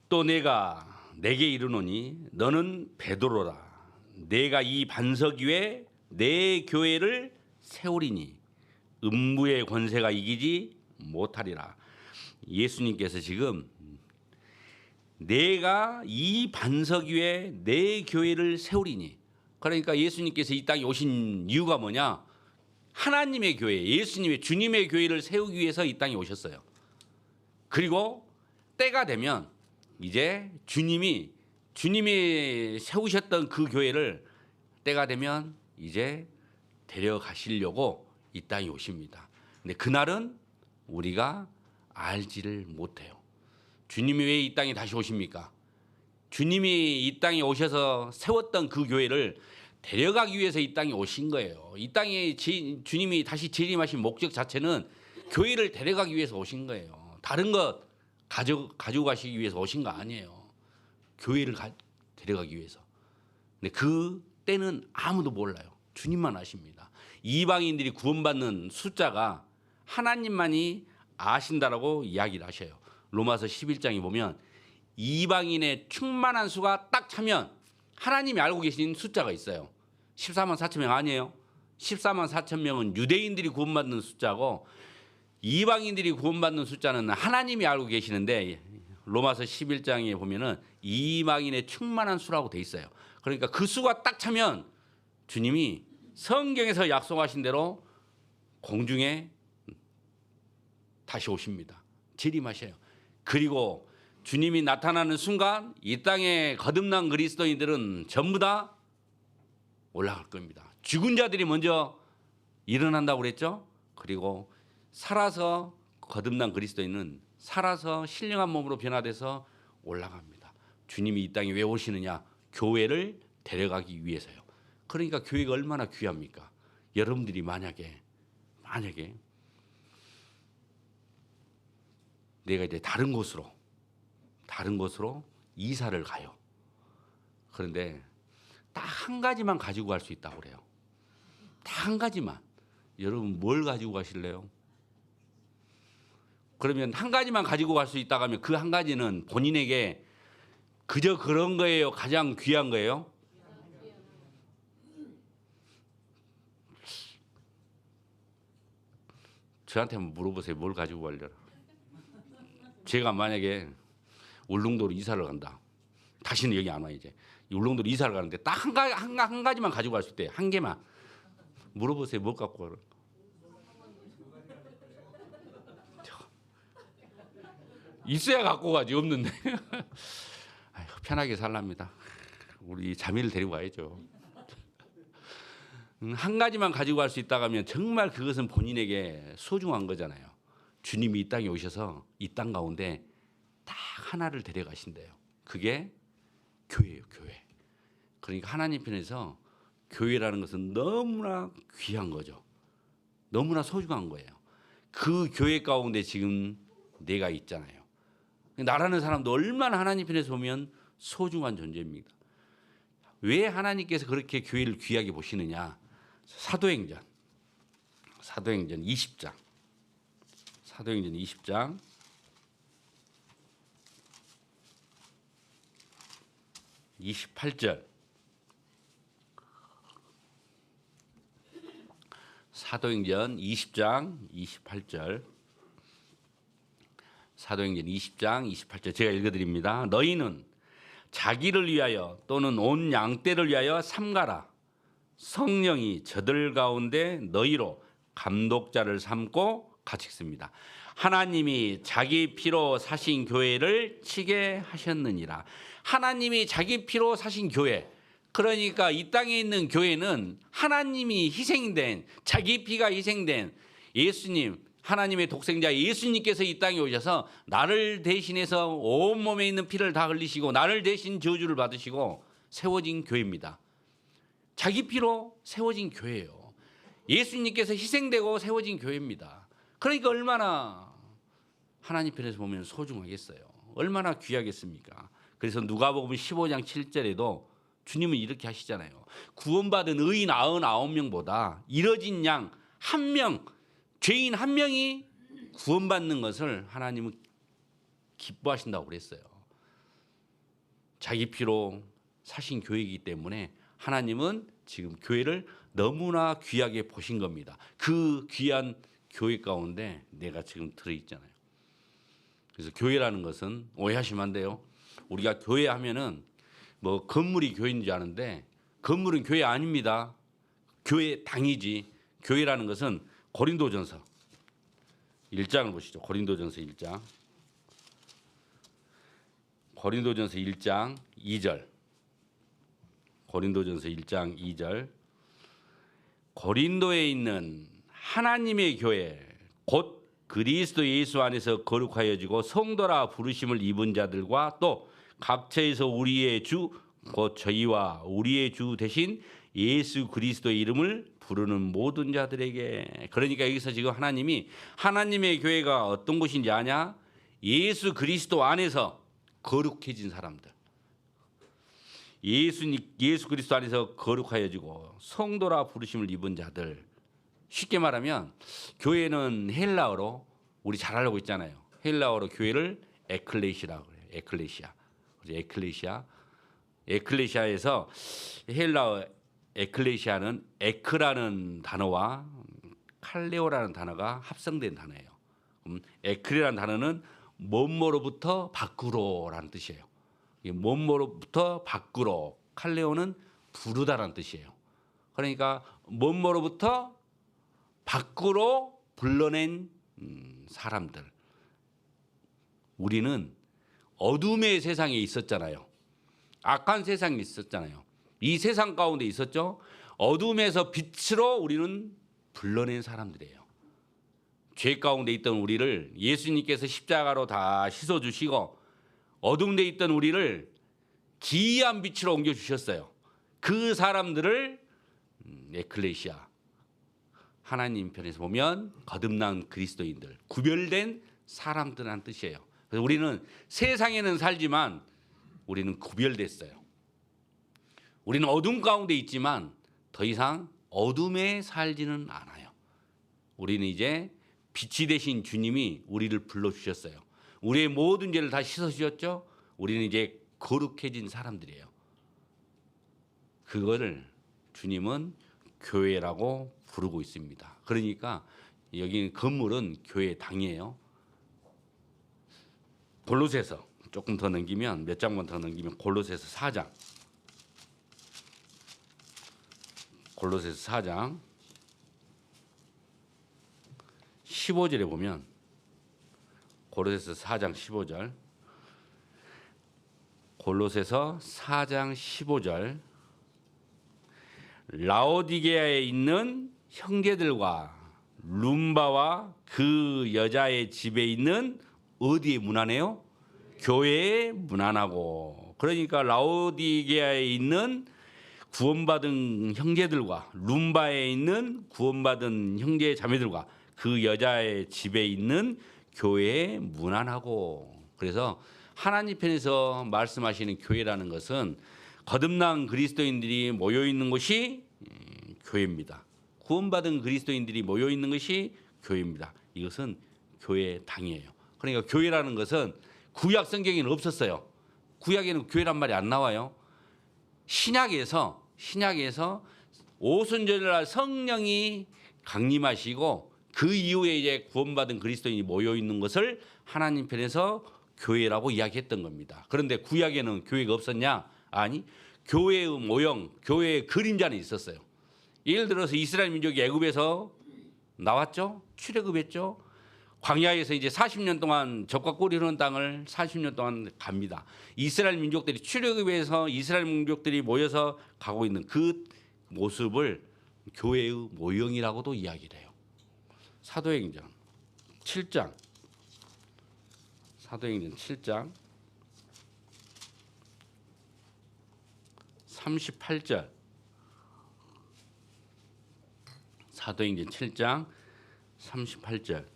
또 내가 내게 이르노니 너는 베드로라. 내가 이 반석 위에 내 교회를 세우리니 음부의 권세가 이기지 못하리라. 예수님께서 지금 내가 이 반석 위에 내 교회를 세우리니, 그러니까 예수님께서 이 땅에 오신 이유가 뭐냐? 하나님의 교회, 예수님의 주님의 교회를 세우기 위해서 이 땅에 오셨어요. 그리고 때가 되면 이제 주님이 세우셨던 그 교회를 때가 되면 이제 데려가시려고 이 땅에 오십니다. 근데 그날은 우리가 알지를 못해요. 주님이 왜 이 땅에 다시 오십니까? 주님이 이 땅에 오셔서 세웠던 그 교회를 데려가기 위해서 이 땅에 오신 거예요. 이 땅에 주님이 다시 재림하신 목적 자체는 교회를 데려가기 위해서 오신 거예요. 다른 것 가지고 가시기 위해서 오신 거 아니에요. 교회를 데려가기 위해서. 근데 그 때는 아무도 몰라요. 주님만 아십니다. 이방인들이 구원받는 숫자가 하나님만이 아신다라고 이야기를 하셔요. 로마서 11장에 보면 이방인의 충만한 수가 딱 차면 하나님이 알고 계신 숫자가 있어요. 14만 4천 명 아니에요? 14만 4천 명은 유대인들이 구원받는 숫자고 이방인들이 구원받는 숫자는 하나님이 알고 계시는데 로마서 11장에 보면은 이방인의 충만한 수라고 돼 있어요. 그러니까 그 수가 딱 차면 주님이 성경에서 약속하신 대로 공중에 다시 오십니다. 재림하셔요. 그리고 주님이 나타나는 순간 이 땅에 거듭난 그리스도인들은 전부 다 올라갈 겁니다. 죽은 자들이 먼저 일어난다고 그랬죠. 그리고 살아서 거듭난 그리스도인은 살아서 신령한 몸으로 변화돼서 올라갑니다. 주님이 이 땅에 왜 오시느냐? 교회를 데려가기 위해서요. 그러니까 교회가 얼마나 귀합니까? 여러분들이 만약에 내가 이제 다른 곳으로 이사를 가요. 그런데 딱 한 가지만 가지고 갈 수 있다고 그래요. 딱 한 가지만. 여러분 뭘 가지고 가실래요? 그러면 한 가지만 가지고 갈 수 있다고 하면 그 한 가지는 본인에게 그저 그런 거예요? 가장 귀한 거예요? 저한테 한번 물어보세요. 뭘 가지고 가려나? 제가 만약에 울릉도로 이사를 간다. 다시는 여기 안 와 이제. 울릉도로 이사를 가는데 딱 한 가지만 가지고 갈 수 있대. 한 개만. 물어보세요. 뭘 갖고 가라? 있어야 갖고 가지 없는데. 아유, 편하게 살랍니다. 우리 자매를 데리고 가야죠. 한 가지만 가지고 갈 수 있다고 하면 정말 그것은 본인에게 소중한 거잖아요. 주님이 이 땅에 오셔서 이 땅 가운데 딱 하나를 데려가신대요. 그게 교회예요, 교회. 그러니까 하나님 편에서 교회라는 것은 너무나 귀한 거죠. 너무나 소중한 거예요. 그 교회 가운데 지금 내가 있잖아요. 나라는 사람도 얼마나 하나님 편에서 보면 소중한 존재입니다. 왜 하나님께서 그렇게 교회를 귀하게 보시느냐? 사도행전 20장. 사도행전 20장 28절. 사도행전 20장 28절. 사도행전 20장 28절 제가 읽어드립니다. 너희는 자기를 위하여 또는 온 양떼를 위하여 삼가라. 성령이 저들 가운데 너희로 감독자를 삼고 가르쳤습니다. 하나님이 자기 피로 사신 교회를 치게 하셨느니라. 하나님이 자기 피로 사신 교회, 그러니까 이 땅에 있는 교회는 하나님이 희생된, 자기 피가 희생된 예수님, 하나님의 독생자 예수님께서 이 땅에 오셔서 나를 대신해서 온몸에 있는 피를 다 흘리시고 나를 대신 저주를 받으시고 세워진 교회입니다. 자기 피로 세워진 교회예요. 예수님께서 희생되고 세워진 교회입니다. 그러니까 얼마나 하나님 편에서 보면 소중하겠어요. 얼마나 귀하겠습니까? 그래서 누가복음 15장 7절에도 주님은 이렇게 하시잖아요. 구원받은 의인 99명보다 이뤄진 양 1명, 죄인 1명이 구원받는 것을 하나님은 기뻐하신다고 그랬어요. 자기 피로 사신 교회이기 때문에 하나님은 지금 교회를 너무나 귀하게 보신 겁니다. 그 귀한 교회 가운데 내가 지금 들어있잖아요. 그래서 교회라는 것은 오해하시면 안 돼요. 우리가 교회 하면은 뭐 건물이 교회인 줄 아는데 건물은 교회 아닙니다. 교회 당이지. 교회라는 것은 고린도전서 1장을 보시죠. 고린도전서 1장. 고린도전서 1장 2절. 고린도전서 1장 2절. 고린도에 있는 하나님의 교회 곧 그리스도 예수 안에서 거룩하여지고 성도라 부르심을 입은 자들과 또 각처에서 우리의 주 곧 저희와 우리의 주 대신 예수 그리스도의 이름을 부르는 모든 자들에게. 그러니까 여기서 지금 하나님이 하나님의 교회가 어떤 곳인지 아냐? 예수 그리스도 안에서 거룩해진 사람들. 예수 그리스도 안에서 거룩하여지고 성도라 부르심을 입은 자들. 쉽게 말하면 교회는 헬라어로 우리 잘 알고 있잖아요. 헬라어로 교회를 에클레시라고 그래요. 에클레시아. 에클레시아. 에클레시아에서 헬라어 에클레시아는 에크라는 단어와 칼레오라는 단어가 합성된 단어예요. 에크라는 단어는 뭐뭐로부터 밖으로라는 뜻이에요. 뭐뭐로부터 밖으로, 칼레오는 부르다라는 뜻이에요. 그러니까 뭐뭐로부터 밖으로 불러낸 사람들. 우리는 어둠의 세상에 있었잖아요. 악한 세상에 있었잖아요. 이 세상 가운데 있었죠. 어둠에서 빛으로 우리는 불러낸 사람들이에요. 죄 가운데 있던 우리를 예수님께서 십자가로 다 씻어주시고 어둠에 있던 우리를 기이한 빛으로 옮겨주셨어요. 그 사람들을 에클레시아, 하나님 편에서 보면 거듭난 그리스도인들, 구별된 사람들이라는 뜻이에요. 그래서 우리는 세상에는 살지만 우리는 구별됐어요. 우리는 어둠 가운데 있지만 더 이상 어둠에 살지는 않아요. 우리는 이제 빛이 되신 주님이 우리를 불러주셨어요. 우리의 모든 죄를 다 씻어주셨죠. 우리는 이제 거룩해진 사람들이에요. 그거를 주님은 교회라고 부르고 있습니다. 그러니까 여기 건물은 교회 당이에요. 골로새서 조금 더 넘기면, 몇 장만 더 넘기면 골로새서 4장. 골로새서 4장 15절에 보면, 골로새서 4장 15절, 골로새서 4장 15절, 라오디게아에 있는 형제들과 룸바와 그 여자의 집에 있는 어디에 문안해요? 교회에 문안하고. 그러니까 라오디게아에 있는 구원받은 형제들과 룸바에 있는 구원받은 형제 자매들과 그 여자의 집에 있는 교회에 문안하고. 그래서 하나님 편에서 말씀하시는 교회라는 것은 거듭난 그리스도인들이 모여 있는 곳이 교회입니다. 구원받은 그리스도인들이 모여 있는 것이 교회입니다. 이것은 교회 당이에요. 그러니까 교회라는 것은 구약 성경에는 없었어요. 구약에는 교회란 말이 안 나와요. 신약에서 오순절날 성령이 강림하시고 그 이후에 이제 구원받은 그리스도인이 모여 있는 것을 하나님 편에서 교회라고 이야기했던 겁니다. 그런데 구약에는 교회가 없었냐? 아니, 교회의 모형, 교회의 그림자는 있었어요. 예를 들어서 이스라엘 민족이 애굽에서 나왔죠. 출애굽했죠. 광야에서 이제 40년 동안 젖과 꿀이 흐르는 땅을 40년 동안 갑니다. 이스라엘 민족들이 출애굽에서 이스라엘 민족들이 모여서 가고 있는 그 모습을 교회의 모형이라고도 이야기를 해요. 사도행전 7장, 사도행전 7장 38절, 사도행전 7장 38절,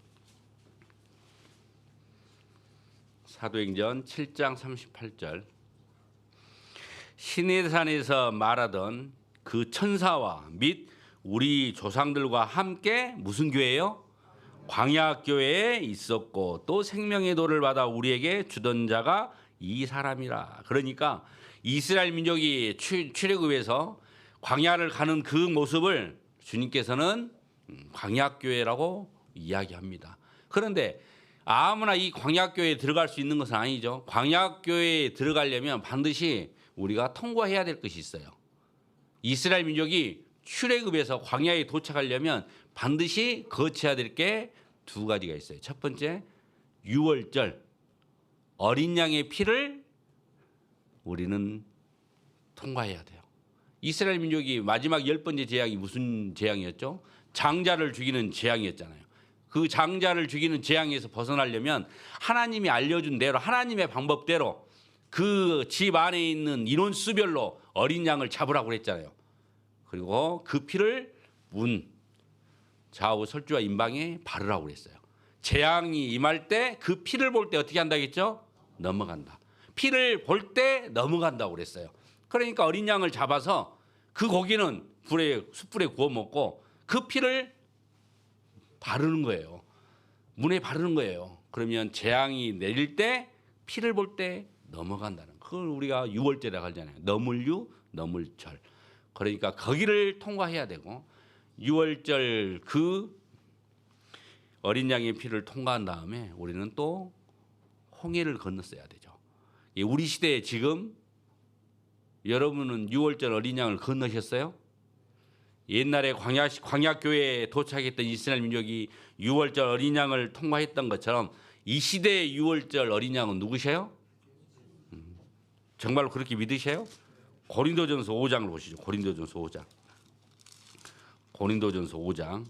사도행전 7장 38절. 시내산에서 말하던 그 천사와 및 우리 조상들과 함께 무슨 교회요? 광야교회에 있었고 또 생명의 도를 받아 우리에게 주던 자가 이 사람이라. 그러니까 이스라엘 민족이 출애굽에서 광야를 가는 그 모습을 주님께서는 광야교회라고 이야기합니다. 그런데 아무나 이 광야교회에 들어갈 수 있는 것은 아니죠. 광야교회에 들어가려면 반드시 우리가 통과해야 될 것이 있어요. 이스라엘 민족이 출애굽에서 광야에 도착하려면 반드시 거쳐야 될 게 두 가지가 있어요. 첫 번째, 유월절 어린 양의 피를 우리는 통과해야 돼요. 이스라엘 민족이 마지막 10번째 재앙이 무슨 재앙이었죠? 장자를 죽이는 재앙이었잖아요. 그 장자를 죽이는 재앙에서 벗어나려면 하나님이 알려준 대로 하나님의 방법대로 그 집 안에 있는 인원수별로 어린 양을 잡으라고 그랬잖아요. 그리고 그 피를 문 좌우 설주와 임방에 바르라고 그랬어요. 재앙이 임할 때 그 피를 볼 때 어떻게 한다겠죠? 넘어간다. 피를 볼 때 넘어간다고 그랬어요. 그러니까 어린 양을 잡아서 그 고기는 숯불에 구워 먹고 그 피를 바르는 거예요. 문에 바르는 거예요. 그러면 재앙이 내릴 때 피를 볼 때 넘어간다는 그걸 우리가 유월절이라고 하잖아요. 너물유, 너물절. 그러니까 거기를 통과해야 되고 유월절 그 어린 양의 피를 통과한 다음에 우리는 또 홍해를 건넜어야 되죠. 우리 시대에 지금 여러분은 유월절 어린 양을 건너셨어요? 옛날에 광야교회에 도착했던 이스라엘 민족이 유월절 어린 양을 통과했던 것처럼 이 시대의 유월절 어린 양은 누구세요? 정말로 그렇게 믿으세요? 고린도전서 5장을 보시죠. 고린도전서 5장. 고린도전서 5장.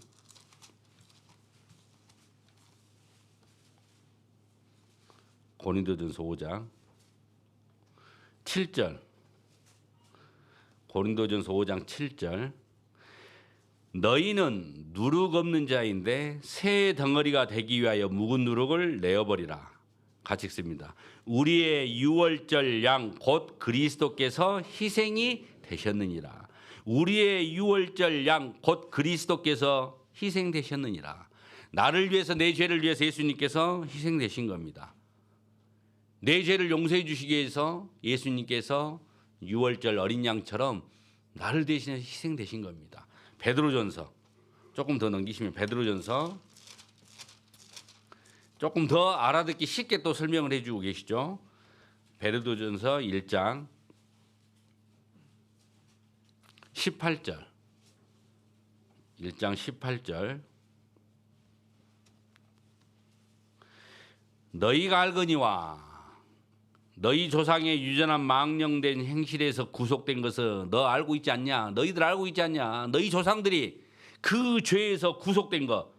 고린도전서 5장 7절. 고린도전서 5장 7절. 너희는 누룩 없는 자인데 새 덩어리가 되기 위하여 묵은 누룩을 내어버리라. 같이 읽습니다. 우리의 유월절 양 곧 그리스도께서 희생이 되셨느니라. 우리의 유월절 양 곧 그리스도께서 희생되셨느니라. 나를 위해서 내 죄를 위해서 예수님께서 희생되신 겁니다. 내 죄를 용서해 주시기 위해서 예수님께서 유월절 어린 양처럼 나를 대신해 희생되신 겁니다. 베드로전서 조금 더 넘기시면 베드로전서 조금 더 알아듣기 쉽게 또 설명을 해주고 계시죠. 베드로전서 1장 18절 1장 18절 너희가 알거니와 너희 조상의 유전한 망령된 행실에서 구속된 것을 너 알고 있지 않냐? 너희들 알고 있지 않냐? 너희 조상들이 그 죄에서 구속된 것,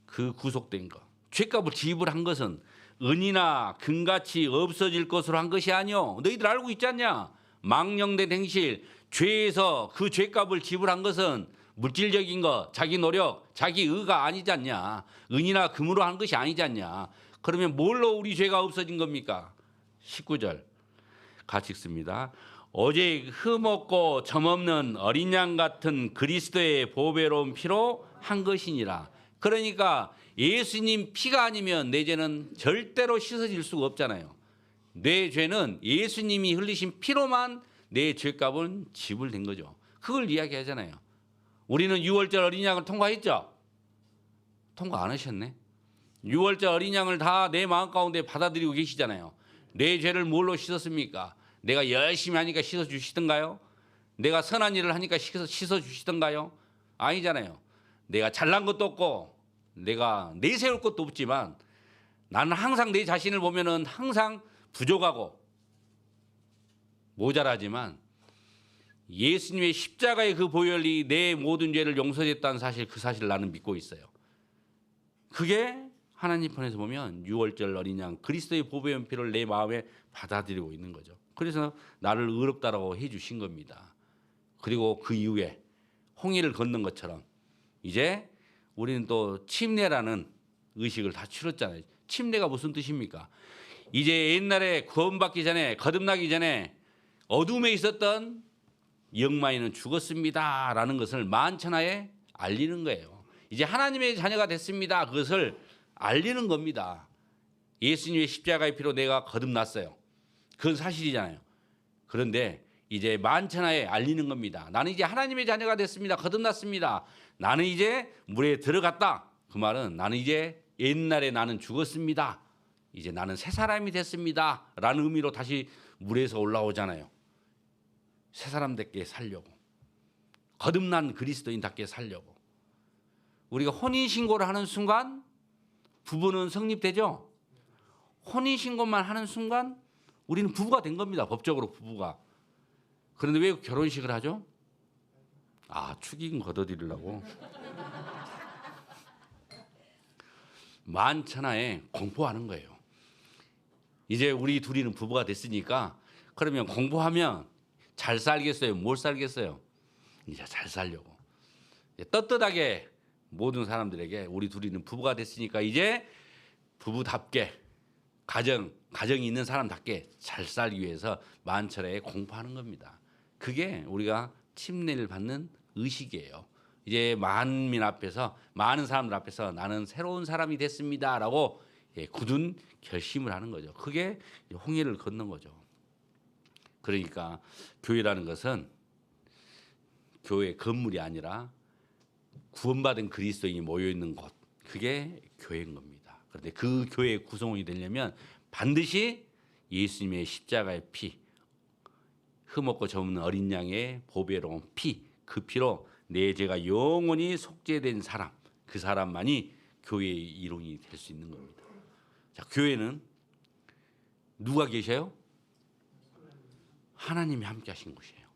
그 구속된 것, 죄값을 지불한 것은 은이나 금같이 없어질 것으로 한 것이 아니요. 너희들 알고 있지 않냐? 망령된 행실, 죄에서 그 죄값을 지불한 것은 물질적인 것, 자기 노력, 자기 의가 아니지 않냐? 은이나 금으로 한 것이 아니지 않냐? 그러면 뭘로 우리 죄가 없어진 겁니까? 19절 같이 읽습니다. 오직 흠없고 점없는 어린 양 같은 그리스도의 보배로운 피로 한 것이니라. 그러니까 예수님 피가 아니면 내 죄는 절대로 씻어질 수가 없잖아요. 내 죄는 예수님이 흘리신 피로만 내 죄값은 지불된 거죠. 그걸 이야기하잖아요. 우리는 유월절 어린 양을 통과했죠? 통과 안 하셨네. 유월절 어린 양을 다 내 마음 가운데 받아들이고 계시잖아요. 내 죄를 뭘로 씻었습니까? 내가 열심히 하니까 씻어주시던가요? 내가 선한 일을 하니까 씻어주시던가요? 아니잖아요. 내가 잘난 것도 없고 내가 내세울 것도 없지만 나는 항상 내 자신을 보면은 항상 부족하고 모자라지만 예수님의 십자가의 그 보혈이 내 모든 죄를 용서했다는 사실, 그 사실을 나는 믿고 있어요. 그게 하나님 편에서 보면 유월절 어린 양 그리스도의 보배의 피를 내 마음에 받아들이고 있는 거죠. 그래서 나를 의롭다라고 해주신 겁니다. 그리고 그 이후에 홍해를 건넌 것처럼 이제 우리는 또 침례라는 의식을 다 치렀잖아요. 침례가 무슨 뜻입니까? 이제 옛날에 구원받기 전에, 거듭나기 전에 어둠에 있었던 영마이는 죽었습니다라는 것을 만천하에 알리는 거예요. 이제 하나님의 자녀가 됐습니다. 그것을 알리는 겁니다. 예수님의 십자가의 피로 내가 거듭났어요. 그건 사실이잖아요. 그런데 이제 만천하에 알리는 겁니다. 나는 이제 하나님의 자녀가 됐습니다. 거듭났습니다. 나는 이제 물에 들어갔다. 그 말은 나는 이제 옛날에 나는 죽었습니다. 이제 나는 새 사람이 됐습니다. 라는 의미로 다시 물에서 올라오잖아요. 새 사람답게 살려고. 거듭난 그리스도인답게 살려고. 우리가 혼인신고를 하는 순간 부부는 성립되죠. 혼인신고만 하는 순간 우리는 부부가 된 겁니다. 법적으로 부부가. 그런데 왜 결혼식을 하죠? 축의금 걷어들이려고. 만천하에 공포하는 거예요. 이제 우리 둘이는 부부가 됐으니까 그러면 공부하면 잘 살겠어요? 뭘 살겠어요? 이제 잘 살려고. 떳떳하게 모든 사람들에게 우리 둘이는 부부가 됐으니까 이제 부부답게 가정이 있는 사람답게 잘 살기 위해서 만천하에 공포하는 겁니다. 그게 우리가 침례를 받는 의식이에요. 이제 만민 앞에서 많은 사람들 앞에서 나는 새로운 사람이 됐습니다라고 굳은 결심을 하는 거죠. 그게 홍해를 걷는 거죠. 그러니까 교회라는 것은 교회 건물이 아니라 구원받은 그리스도인이 모여 있는 곳, 그게 교회인 겁니다. 그런데 그 교회의 구성원이 되려면 반드시 예수님의 십자가의 피, 흠없고 저없는 어린 양의 보배로운 피, 그 피로 내 죄가 영원히 속죄된 사람, 그 사람만이 교회의 일원이 될 수 있는 겁니다. 자, 교회는 누가 계셔요? 하나님이 함께 하신 곳이에요.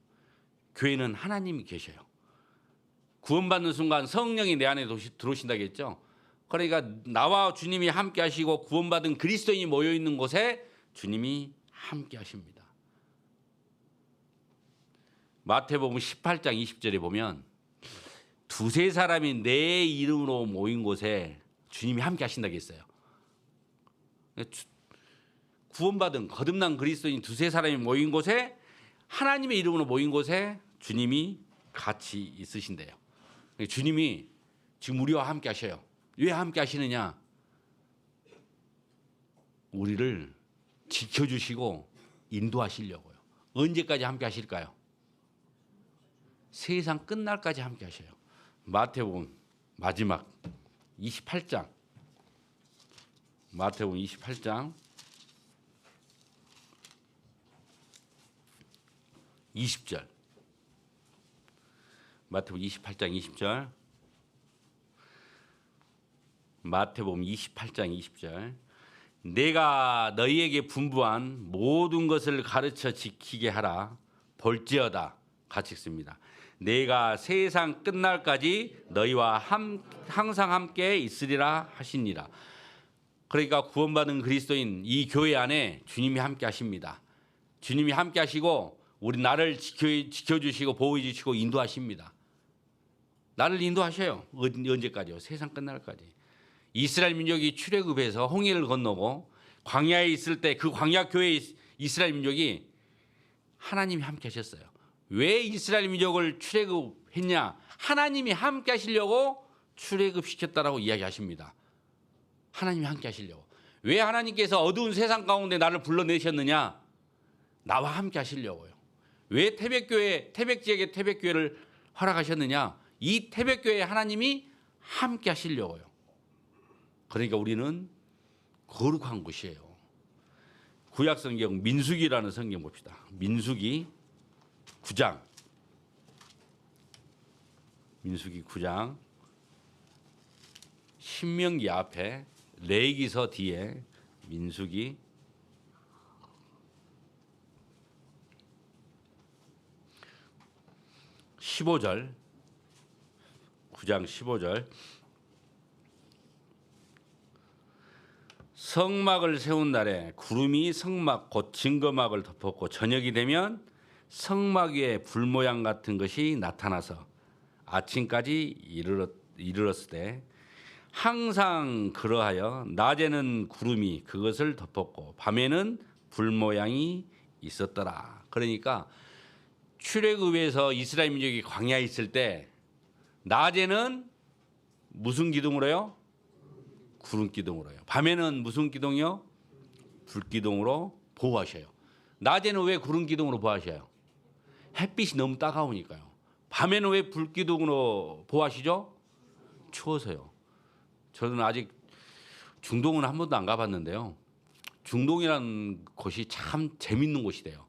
교회는 하나님이 계셔요. 구원받는 순간 성령이 내 안에 들어오신다고 했죠. 그러니까 나와 주님이 함께 하시고 구원받은 그리스도인이 모여 있는 곳에 주님이 함께 하십니다. 마태복음 18장 20절에 보면 두세 사람이 내 이름으로 모인 곳에 주님이 함께 하신다고 했어요. 구원받은 거듭난 그리스도인 두세 사람이 모인 곳에 하나님의 이름으로 모인 곳에 주님이 같이 있으신대요. 주님이 지금 우리와 함께 하셔요. 왜 함께 하시느냐? 우리를 지켜주시고 인도하시려고요. 언제까지 함께 하실까요? 세상 끝날까지 함께 하셔요. 마태복음 마지막 28장. 마태복음 28장 20절. 마태복음 28장 20절. 마태복음 28장 20절. 내가 너희에게 분부한 모든 것을 가르쳐 지키게 하라. 볼지어다. 같이 읽습니다. 내가 세상 끝날까지 너희와 항상 함께 있으리라 하시니라. 그러니까 구원받은 그리스도인 이 교회 안에 주님이 함께 하십니다. 주님이 함께 하시고 우리 나를 지켜주시고 보호해주시고 인도하십니다. 나를 인도하셔요. 언제까지요? 세상 끝날까지. 이스라엘 민족이 출애굽해서 홍해를 건너고 광야에 있을 때 그 광야 교회의 이스라엘 민족이 하나님이 함께 하셨어요. 왜 이스라엘 민족을 출애굽했냐? 하나님이 함께 하시려고 출애굽시켰다라고 이야기하십니다. 하나님이 함께 하시려고. 왜 하나님께서 어두운 세상 가운데 나를 불러내셨느냐? 나와 함께 하시려고요. 왜 태백 지역의 태백교회를 허락하셨느냐? 이 태백교회에 하나님이 함께 하시려고요. 그러니까 우리는 거룩한 곳이에요. 구약성경 민수기라는 성경 봅시다. 민수기 9장. 민수기 9장. 신명기 앞에 레위기서 뒤에 민수기 15절. 9장 15절. 성막을 세운 날에 구름이 성막 곧 증거막을 덮었고 저녁이 되면 성막 위에 불 모양 같은 것이 나타나서 아침까지 이르렀을 때 항상 그러하여 낮에는 구름이 그것을 덮었고 밤에는 불 모양이 있었더라. 그러니까 출애굽에서 이스라엘 민족이 광야에 있을 때 낮에는 무슨 기둥으로 해요? 구름 기둥으로 해요. 밤에는 무슨 기둥이요? 불 기둥으로 보호하셔요. 낮에는 왜 구름 기둥으로 보호하셔요? 햇빛이 너무 따가우니까요. 밤에는 왜 불기둥으로 보하시죠? 추워서요. 저는 아직 중동은 한 번도 안 가봤는데요. 중동이라는 곳이 참 재밌는 곳이래요.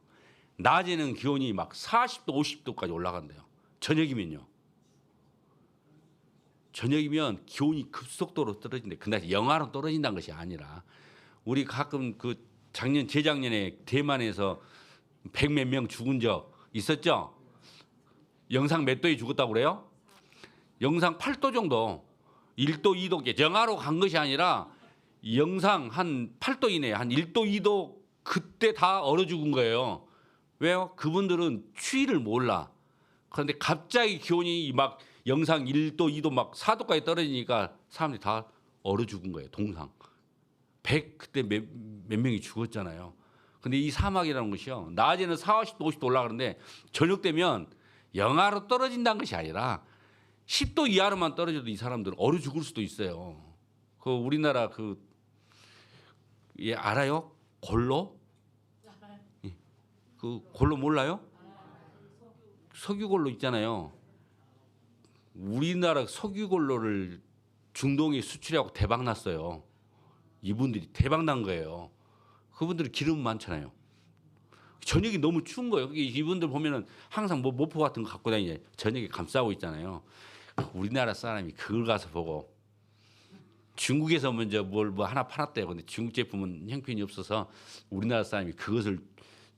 낮에는 기온이 막 40도, 50도까지 올라간대요. 저녁이면요. 저녁이면 기온이 급속도로 떨어진대. 근데 영하로 떨어진다는 것이 아니라 우리 가끔 그 작년 재작년에 대만에서 100몇 명 죽은 적 있었죠? 영상 몇 도에 죽었다고 그래요? 영상 8도 정도, 1도, 2도, 영하로 간 것이 아니라 영상 한 8도 이내, 한 1도, 2도 그때 다 얼어 죽은 거예요. 왜요? 그분들은 추위를 몰라. 그런데 갑자기 기온이 막 영상 1도, 2도 막 4도까지 떨어지니까 사람들이 다 얼어 죽은 거예요. 동상. 100 그때 몇 명이 죽었잖아요. 근데 이 사막이라는 것이요. 낮에는 40도, 50도 올라가는데 저녁 되면 영하로 떨어진다는 것이 아니라 10도 이하로만 떨어져도 이 사람들은 얼어 죽을 수도 있어요. 그 우리나라 그 예, 알아요? 골로? 예. 그 골로 몰라요? 석유골로 있잖아요. 우리나라 석유골로를 중동에 수출하고 대박 났어요. 이분들이 대박 난 거예요. 그분들이 기름 많잖아요. 저녁이 너무 추운 거예요. 이분들 보면은 항상 뭐 모포 같은 거 갖고 다니냐. 저녁에 감싸고 있잖아요. 우리나라 사람이 그걸 가서 보고 중국에서 먼저 뭘 뭐 하나 팔았대요. 근데 중국 제품은 형편이 없어서 우리나라 사람이 그것을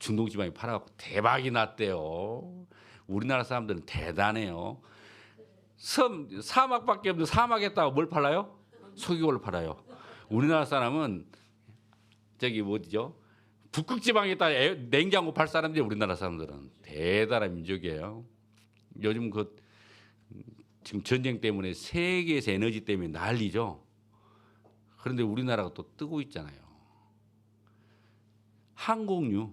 중동 지방에 팔아갖고 대박이 났대요. 우리나라 사람들은 대단해요. 사막밖에 없는 사막에다가 뭘 팔아요? 석유골을 팔아요. 우리나라 사람은 저기 뭐죠? 북극 지방에다 냉장고 팔 사람들이 우리나라 사람들은 대단한 민족이에요. 요즘 그 지금 전쟁 때문에 세계에서 에너지 때문에 난리죠. 그런데 우리나라가 또 뜨고 있잖아요. 항공유,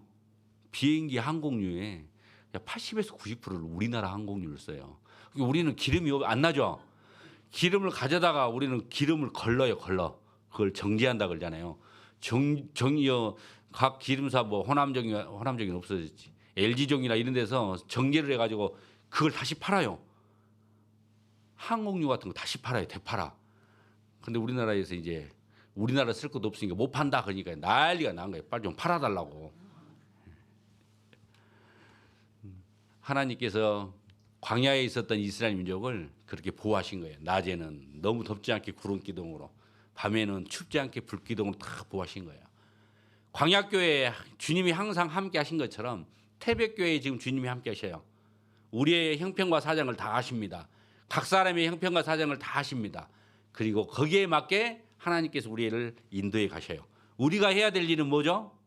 비행기 항공유에 80에서 90%를 우리나라 항공유를 써요. 우리는 기름이 안 나죠. 기름을 가져다가 우리는 기름을 걸러요, 걸러. 그걸 정제한다 그러잖아요. 각 기름사 뭐 호남정이 없어졌지. LG정이나 이런 데서 정제를 해가지고 그걸 다시 팔아요. 항공유 같은 거 다시 팔아요, 되팔아. 근데 우리나라에서 이제 우리나라 쓸 것도 없으니까 못 판다 그러니까 난리가 난 거예요. 빨리 좀 팔아달라고. 하나님께서 광야에 있었던 이스라엘 민족을 그렇게 보호하신 거예요. 낮에는 너무 덥지 않게 구름 기둥으로, 밤에는 춥지 않게 불 기둥으로 다 보호하신 거예요. 광야교회에 주님이 항상 함께 하신 것처럼 태백교회에 지금 주님이 함께 하셔요. 우리의 형편과 사정을 다 아십니다. 각 사람의 형편과 사정을 다 아십니다. 그리고 거기에 맞게 하나님께서 우리를 인도해 가셔요. 우리가 해야 될 일은 뭐죠?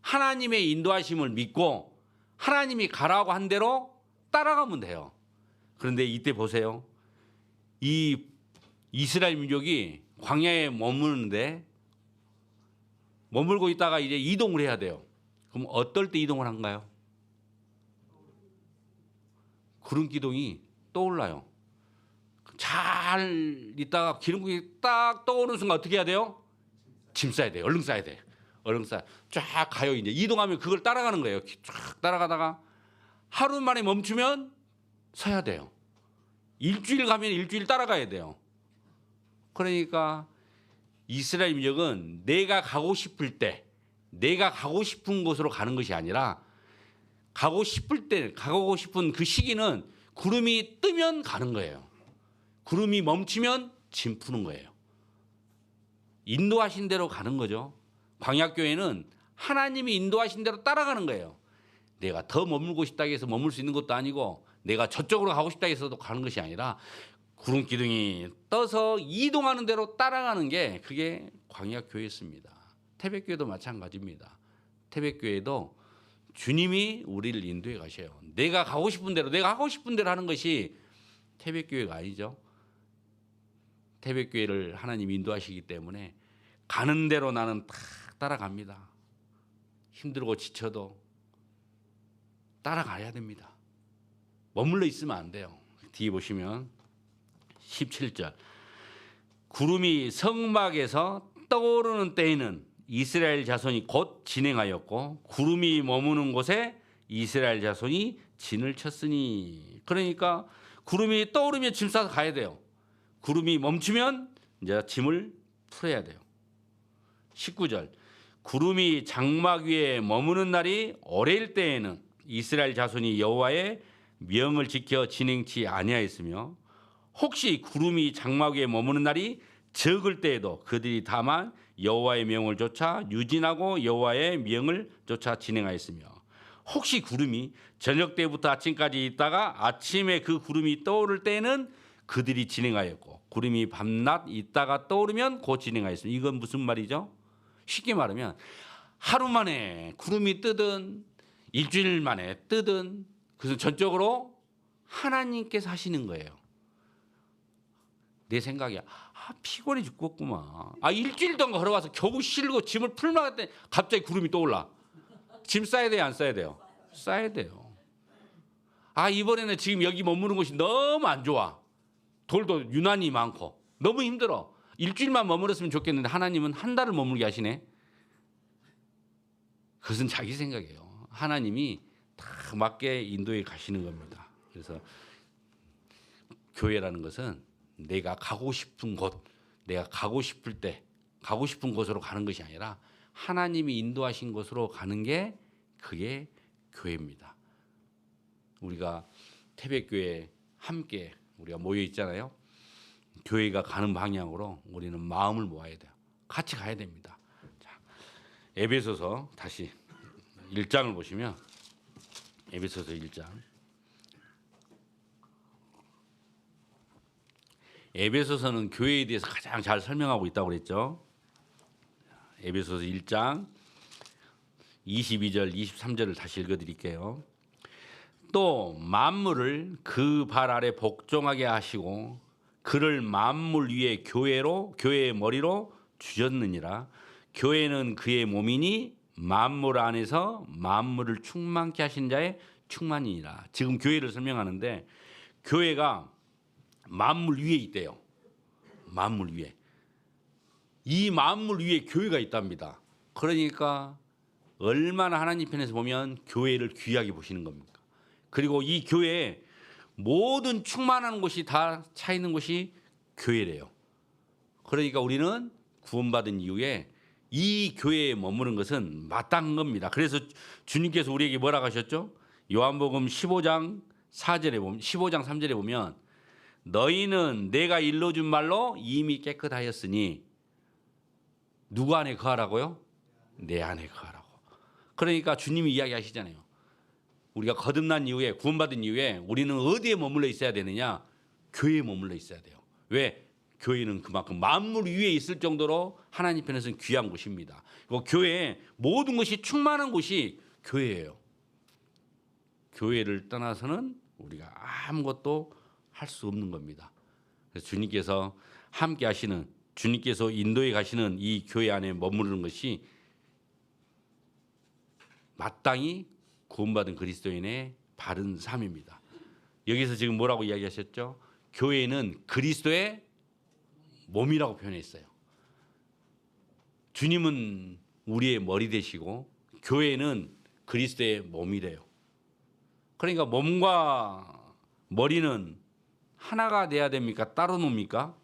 하나님의 인도하심을 믿고 하나님이 가라고 한 대로 따라가면 돼요. 그런데 이때 보세요. 이 이스라엘 민족이 광야에 머물고 있다가 이제 이동을 해야 돼요. 그럼 어떨 때 이동을 한가요? 구름 기둥이 떠올라요. 잘 있다가 기름기 딱 떠오르는 순간 어떻게 해야 돼요? 짐 싸야 돼요. 얼른 싸야 돼. 얼른 싸. 쫙 가요. 이제 이동하면 그걸 따라가는 거예요. 쫙 따라가다가 하루 만에 멈추면 서야 돼요. 일주일 가면 일주일 따라가야 돼요. 그러니까 이스라엘 민족은 내가 가고 싶을 때, 내가 가고 싶은 곳으로 가는 것이 아니라 가고 싶은 그 시기는 구름이 뜨면 가는 거예요. 구름이 멈추면 짐 푸는 거예요. 인도하신 대로 가는 거죠. 광야교회는 하나님이 인도하신 대로 따라가는 거예요. 내가 더 머물고 싶다 해서 머물 수 있는 것도 아니고 내가 저쪽으로 가고 싶다 해서도 가는 것이 아니라 구름 기둥이 떠서 이동하는 대로 따라가는 게 그게 광야교회였습니다. 태백교회도 마찬가지입니다. 태백교회도 주님이 우리를 인도해 가셔요. 내가 가고 싶은 대로, 내가 하고 싶은 대로 하는 것이 태백교회가 아니죠. 태백교회를 하나님이 인도하시기 때문에 가는 대로 나는 딱 따라갑니다. 힘들고 지쳐도 따라가야 됩니다. 머물러 있으면 안 돼요. 뒤에 보시면 17절. 구름이 성막에서 떠오르는 때에는 이스라엘 자손이 곧 진행하였고 구름이 머무는 곳에 이스라엘 자손이 진을 쳤으니. 그러니까 구름이 떠오르면 짐 싸서 가야 돼요. 구름이 멈추면 이제 짐을 풀어야 돼요. 19절 구름이 장막 위에 머무는 날이 어레일 때에는 이스라엘 자손이 여호와의 명을 지켜 진행치 아니하였으며 혹시 구름이 장막 위에 머무는 날이 적을 때에도 그들이 다만 여호와의 명을 쫓아 유진하고 여호와의 명을 쫓아 진행하였으며 혹시 구름이 저녁 때부터 아침까지 있다가 아침에 그 구름이 떠오를 때에는 그들이 진행하였고 구름이 밤낮 있다가 떠오르면 곧 진행하였습니다. 이건 무슨 말이죠? 쉽게 말하면 하루 만에 구름이 뜨든 일주일 만에 뜨든 그래서 전적으로 하나님께서 하시는 거예요. 내 생각이야. 피곤해 죽겠구만. 일주일 동안 걸어와서 겨우 실고 짐을 풀만 했더니 갑자기 구름이 떠올라. 짐 싸야 돼요, 안 싸야 돼요? 싸야 돼요. 이번에는 지금 여기 머무는 곳이 너무 안 좋아. 돌도 유난히 많고 너무 힘들어. 일주일만 머물렀으면 좋겠는데 하나님은 한 달을 머물게 하시네. 그것은 자기 생각이에요. 하나님이 딱 맞게 인도해 가시는 겁니다. 그래서 교회라는 것은 내가 가고 싶은 곳, 내가 가고 싶을 때 가고 싶은 곳으로 가는 것이 아니라 하나님이 인도하신 곳으로 가는 게 그게 교회입니다. 우리가 태백교회 함께 우리가 모여 있잖아요. 교회가 가는 방향으로 우리는 마음을 모아야 돼요. 같이 가야 됩니다. 자, 에베소서 다시 1장을 보시면 에베소서 1장. 에베소서는 교회에 대해서 가장 잘 설명하고 있다고 그랬죠. 에베소서 1장 22절 23절을 다시 읽어드릴게요. 또 만물을 그 발 아래 복종하게 하시고 그를 만물 위에 교회의 머리로 주셨느니라. 교회는 그의 몸이니 만물 안에서 만물을 충만케 하신 자의 충만이니라. 지금 교회를 설명하는데 교회가 만물 위에 있대요. 만물 위에. 이 만물 위에 교회가 있답니다. 그러니까 얼마나 하나님 편에서 보면 교회를 귀하게 보시는 겁니까? 그리고 이 교회에 모든 충만한 곳이 다 차 있는 곳이 교회래요. 그러니까 우리는 구원받은 이후에 이 교회에 머무는 것은 마땅한 겁니다. 그래서 주님께서 우리에게 뭐라고 하셨죠? 요한복음 15장 3절에 보면 너희는 내가 일러준 말로 이미 깨끗하였으니 누구 안에 거하라고요? 내 안에 거하라고. 그러니까 주님이 이야기하시잖아요. 우리가 거듭난 이후에 구원받은 이후에 우리는 어디에 머물러 있어야 되느냐? 교회에 머물러 있어야 돼요. 왜? 교회는 그만큼 만물 위에 있을 정도로 하나님 편에서는 귀한 곳입니다. 그리고 교회에 모든 것이 충만한 곳이 교회예요. 교회를 떠나서는 우리가 아무것도 할 수 없는 겁니다. 그래서 주님께서 함께 하시는, 주님께서 인도해 가시는 이 교회 안에 머무르는 것이 마땅히 구원받은 그리스도인의 바른 삶입니다. 여기서 지금 뭐라고 이야기하셨죠? 교회는 그리스도의 몸이라고 표현했어요. 주님은 우리의 머리 되시고 교회는 그리스도의 몸이래요. 그러니까 몸과 머리는 하나가 돼야 됩니까? 따로 놉니까?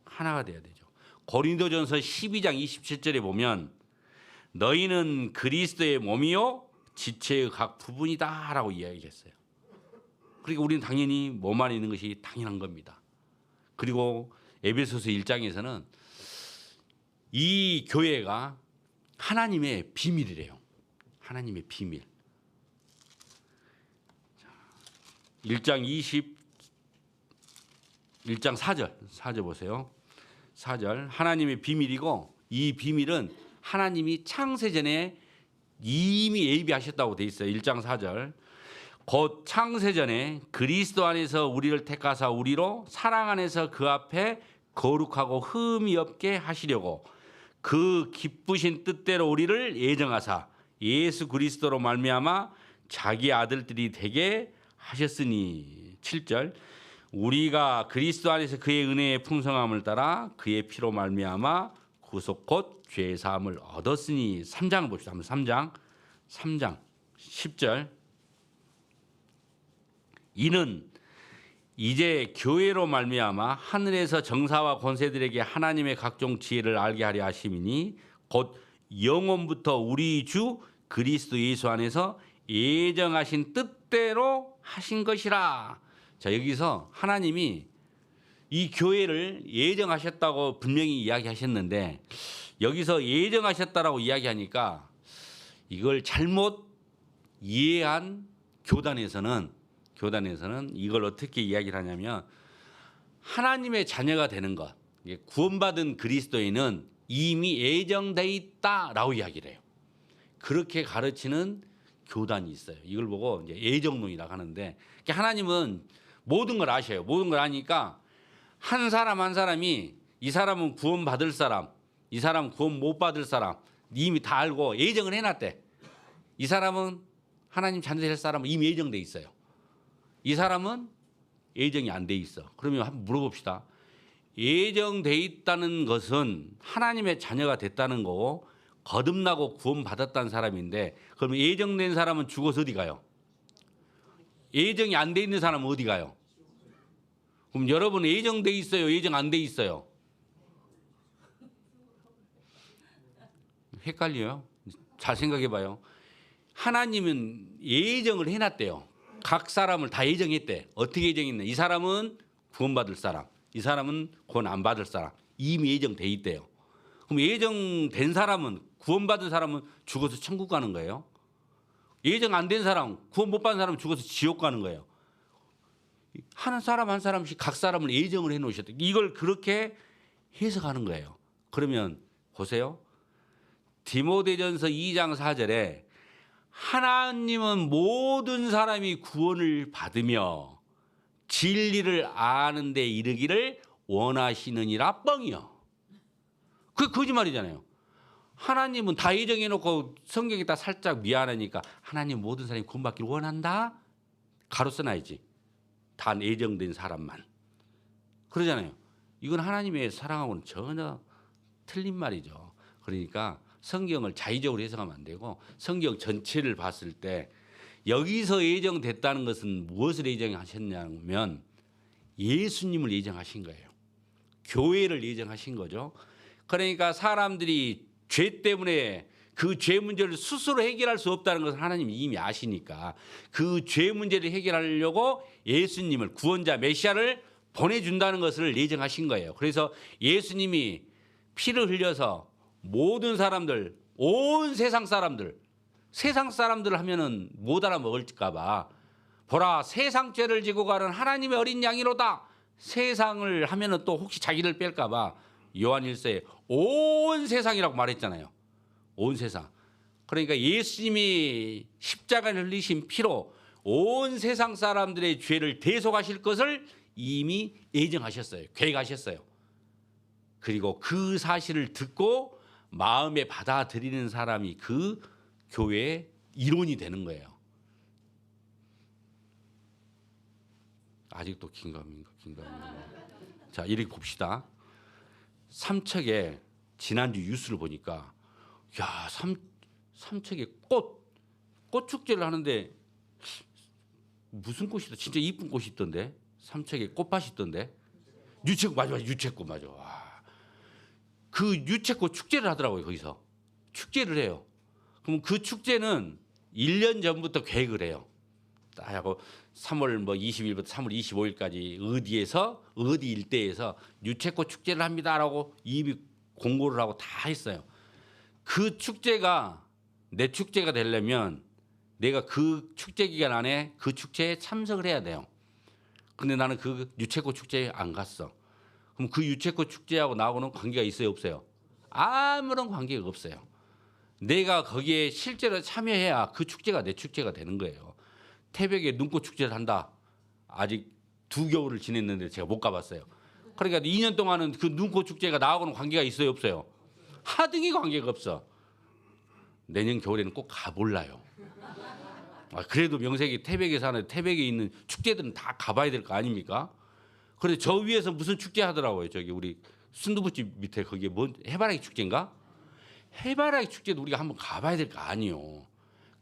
하나가 돼야 되죠. 고린도전서 12장 27절에 보면 너희는 그리스도의 몸이요 지체의 각 부분이다라고 이야기했어요. 그러니까 우리는 당연히 몸 안에 있는 것이 당연한 겁니다. 그리고 에베소서 1장에서는 이 교회가 하나님의 비밀이래요. 하나님의 비밀. 1장 4절 보세요. 4절 하나님의 비밀이고 이 비밀은 하나님이 창세전에 이미 예비하셨다고 돼 있어요. 1장 4절 곧 창세전에 그리스도 안에서 우리를 택하사 우리로 사랑 안에서 그 앞에 거룩하고 흠이 없게 하시려고 그 기쁘신 뜻대로 우리를 예정하사 예수 그리스도로 말미암아 자기 아들들이 되게 하셨으니 7절 우리가 그리스도 안에서 그의 은혜의 풍성함을 따라 그의 피로 말미암아 구속 곧 죄 사함을 얻었으니 3장을 봅시다. 3장 10절. 이는 이제 교회로 말미암아 하늘에서 정사와 권세들에게 하나님의 각종 지혜를 알게 하려 하심이니 곧 영원부터 우리 주 그리스도 예수 안에서 예정하신 뜻대로 하신 것이라. 자, 여기서 하나님이 이 교회를 예정하셨다고 분명히 이야기하셨는데 여기서 예정하셨다라고 이야기하니까 이걸 잘못 이해한 교단에서는 이걸 어떻게 이야기를 하냐면 하나님의 자녀가 되는 것, 구원받은 그리스도인은 이미 예정돼 있다라고 이야기를 해요. 그렇게 가르치는 교단이 있어요. 이걸 보고 이제 예정론이라고 하는데 하나님은 모든 걸 아셔요. 모든 걸 아니까 한 사람 한 사람이 이 사람은 구원받을 사람, 이 사람은 구원 못 받을 사람 이미 다 알고 예정을 해놨대. 이 사람은 하나님 자녀 될 사람은 이미 예정돼 있어요. 이 사람은 예정이 안 돼 있어. 그러면 한번 물어봅시다. 예정돼 있다는 것은 하나님의 자녀가 됐다는 거고 거듭나고 구원받았다는 사람인데 그러면 예정된 사람은 죽어서 어디 가요? 예정이 안 돼 있는 사람은 어디 가요? 그럼 여러분은 예정돼 있어요? 예정 안 돼 있어요? 헷갈려요? 잘 생각해 봐요. 하나님은 예정을 해놨대요. 각 사람을 다 예정했대. 어떻게 예정했냐? 이 사람은 구원받을 사람, 이 사람은 구원 안 받을 사람 이미 예정돼 있대요. 그럼 예정된 사람은 구원받은 사람은 죽어서 천국 가는 거예요. 예정 안 된 사람, 구원 못 받은 사람은 죽어서 지옥 가는 거예요. 한 사람 한 사람씩 각 사람을 예정을 해놓으셨다. 이걸 그렇게 해석하는 거예요. 그러면 보세요. 디모데전서 2장 4절에 하나님은 모든 사람이 구원을 받으며 진리를 아는 데 이르기를 원하시느니라 뻥이요. 그게 거짓말이잖아요. 하나님은 다 예정해놓고 성경에다 살짝 미안하니까 하나님 모든 사람이 구원받기를 원한다? 가로 써놔야지. 다 예정된 사람만. 그러잖아요. 이건 하나님의 사랑하고는 전혀 틀린 말이죠. 그러니까 성경을 자의적으로 해석하면 안 되고 성경 전체를 봤을 때 여기서 예정됐다는 것은 무엇을 예정하셨냐면 예수님을 예정하신 거예요. 교회를 예정하신 거죠. 그러니까 사람들이 죄 때문에 그 죄 문제를 스스로 해결할 수 없다는 것을 하나님이 이미 아시니까 그 죄 문제를 해결하려고 예수님을 구원자 메시아를 보내준다는 것을 예정하신 거예요. 그래서 예수님이 피를 흘려서 모든 사람들, 온 세상 사람들 하면은 못 알아먹을까 봐 보라 세상 죄를 지고 가는 하나님의 어린 양이로다. 세상을 하면은 또 혹시 자기를 뺄까 봐 요한일서에 온 세상이라고 말했잖아요. 온 세상. 그러니까 예수님이 십자가를 흘리신 피로 온 세상 사람들의 죄를 대속하실 것을 이미 예정하셨어요. 계획하셨어요. 그리고 그 사실을 듣고 마음에 받아들이는 사람이 그 교회의 일원이 되는 거예요. 아직도 긴가민가. 자, 이렇게 봅시다. 삼척에 지난주 뉴스를 보니까 야, 삼척에 꽃 축제를 하는데 무슨 꽃이다. 진짜 이쁜 꽃이 있던데. 삼척에 꽃밭이 있던데. 유채꽃 맞아. 유채꽃 맞아. 와. 그 유채꽃 축제를 하더라고요. 거기서 축제를 해요. 그럼 그 축제는 1년 전부터 계획을 해요. 딱 하고 3월 20일부터 3월 25일까지 어디 일대에서 유채꽃 축제를 합니다라고 이미 공고를 하고 다 했어요. 그 축제가 내 축제가 되려면 내가 그 축제 기간 안에 그 축제에 참석을 해야 돼요. 근데 나는 그 유채꽃 축제에 안 갔어. 그럼 그 유채꽃 축제하고 나하고는 관계가 있어요, 없어요? 아무런 관계가 없어요. 내가 거기에 실제로 참여해야 그 축제가 내 축제가 되는 거예요. 태백에 눈꽃 축제를 한다. 아직 2겨울을 지냈는데 제가 못 가봤어요. 그러니까 2년 동안은 그 눈꽃 축제가 나하고는 관계가 있어요, 없어요? 하등이 관계가 없어. 내년 겨울에는 꼭 가볼라요. 그래도 명색이 태백에 사는 태백에 있는 축제들은 다 가봐야 될 거 아닙니까? 그런데 저 위에서 무슨 축제 하더라고요. 저기 우리 순두부집 밑에 거기에 뭔 해바라기 축제인가? 해바라기 축제도 우리가 한번 가봐야 될 거 아니요.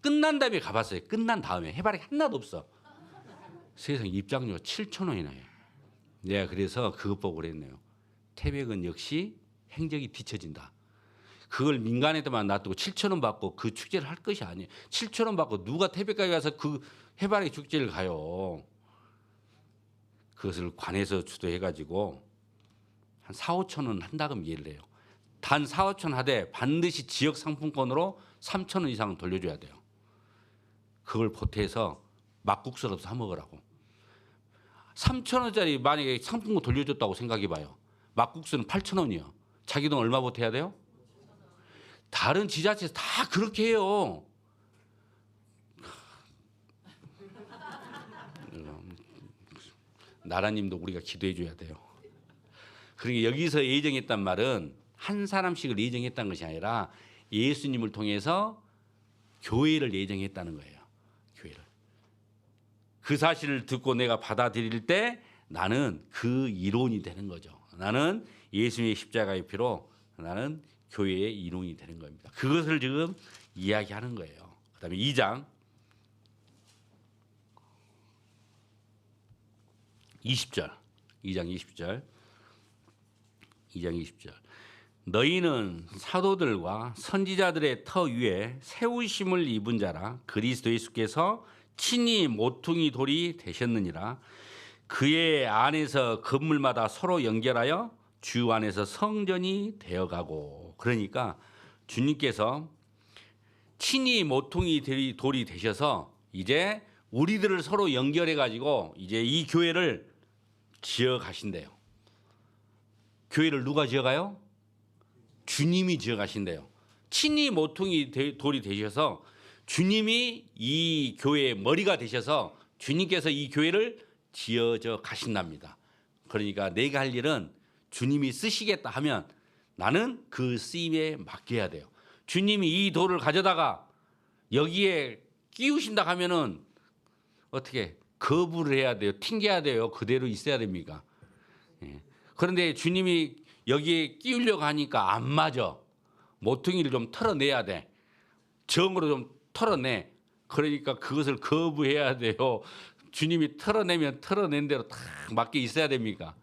끝난 다음에 가봤어요. 끝난 다음에 해바라기 하나도 없어. 세상 입장료 7,000원이나 해요. 내가 그래서 그것 보고 그랬네요. 태백은 역시 행적이 뒤처진다. 그걸 민간에다만 놔두고 7,000원 받고 그 축제를 할 것이 아니에요. 7,000원 받고 누가 태백까지 가서 그 해바라기 축제를 가요. 그것을 관에서 주도해가지고 한 4, 5천 원 한다 그러면 이해를 해요. 단 4, 5천 하되 반드시 지역 상품권으로 3천 원 이상 돌려줘야 돼요. 그걸 보태서 막국수라도 사 먹으라고. 3천 원짜리 만약에 상품권 돌려줬다고 생각해봐요. 막국수는 8천 원이요. 자기 돈 얼마 보태야 돼요? 다른 지자체에서 다 그렇게 해요. 나라님도 우리가 기도해 줘야 돼요. 그러니까 여기서 예정했단 말은 한 사람씩을 예정했다는 것이 아니라 예수님을 통해서 교회를 예정했다는 거예요. 교회를. 그 사실을 듣고 내가 받아들일 때 나는 그 이론이 되는 거죠. 나는 예수님의 십자가의 피로 나는 교회의 이론이 되는 겁니다. 그것을 지금 이야기하는 거예요. 그다음에 2장 20절. 2장 20절. 너희는 사도들과 선지자들의 터 위에 세우심을 입은 자라 그리스도 예수께서 친히 모퉁이 돌이 되셨느니라. 그의 안에서 건물마다 서로 연결하여 주 안에서 성전이 되어가고. 그러니까 주님께서 친히 모퉁이 돌이 되셔서 이제 우리들을 서로 연결해 가지고 이제 이 교회를 지어 가신대요. 교회를 누가 지어가요? 주님이 지어 가신대요. 친히 모퉁이 돌이 되셔서 주님이 이 교회의 머리가 되셔서 주님께서 이 교회를 지어져 가신답니다. 그러니까 내가 할 일은 주님이 쓰시겠다 하면 나는 그 쓰임에 맡겨야 돼요. 주님이 이 돌을 가져다가 여기에 끼우신다 하면은 어떻게 거부를 해야 돼요? 튕겨야 돼요? 그대로 있어야 됩니까? 예. 그런데 주님이 여기에 끼우려고 하니까 안 맞아. 모퉁이를 좀 털어내야 돼. 정으로 좀 털어내. 그러니까 그것을 거부해야 돼요. 주님이 털어내면 털어낸 대로 딱 맞게 있어야 됩니까?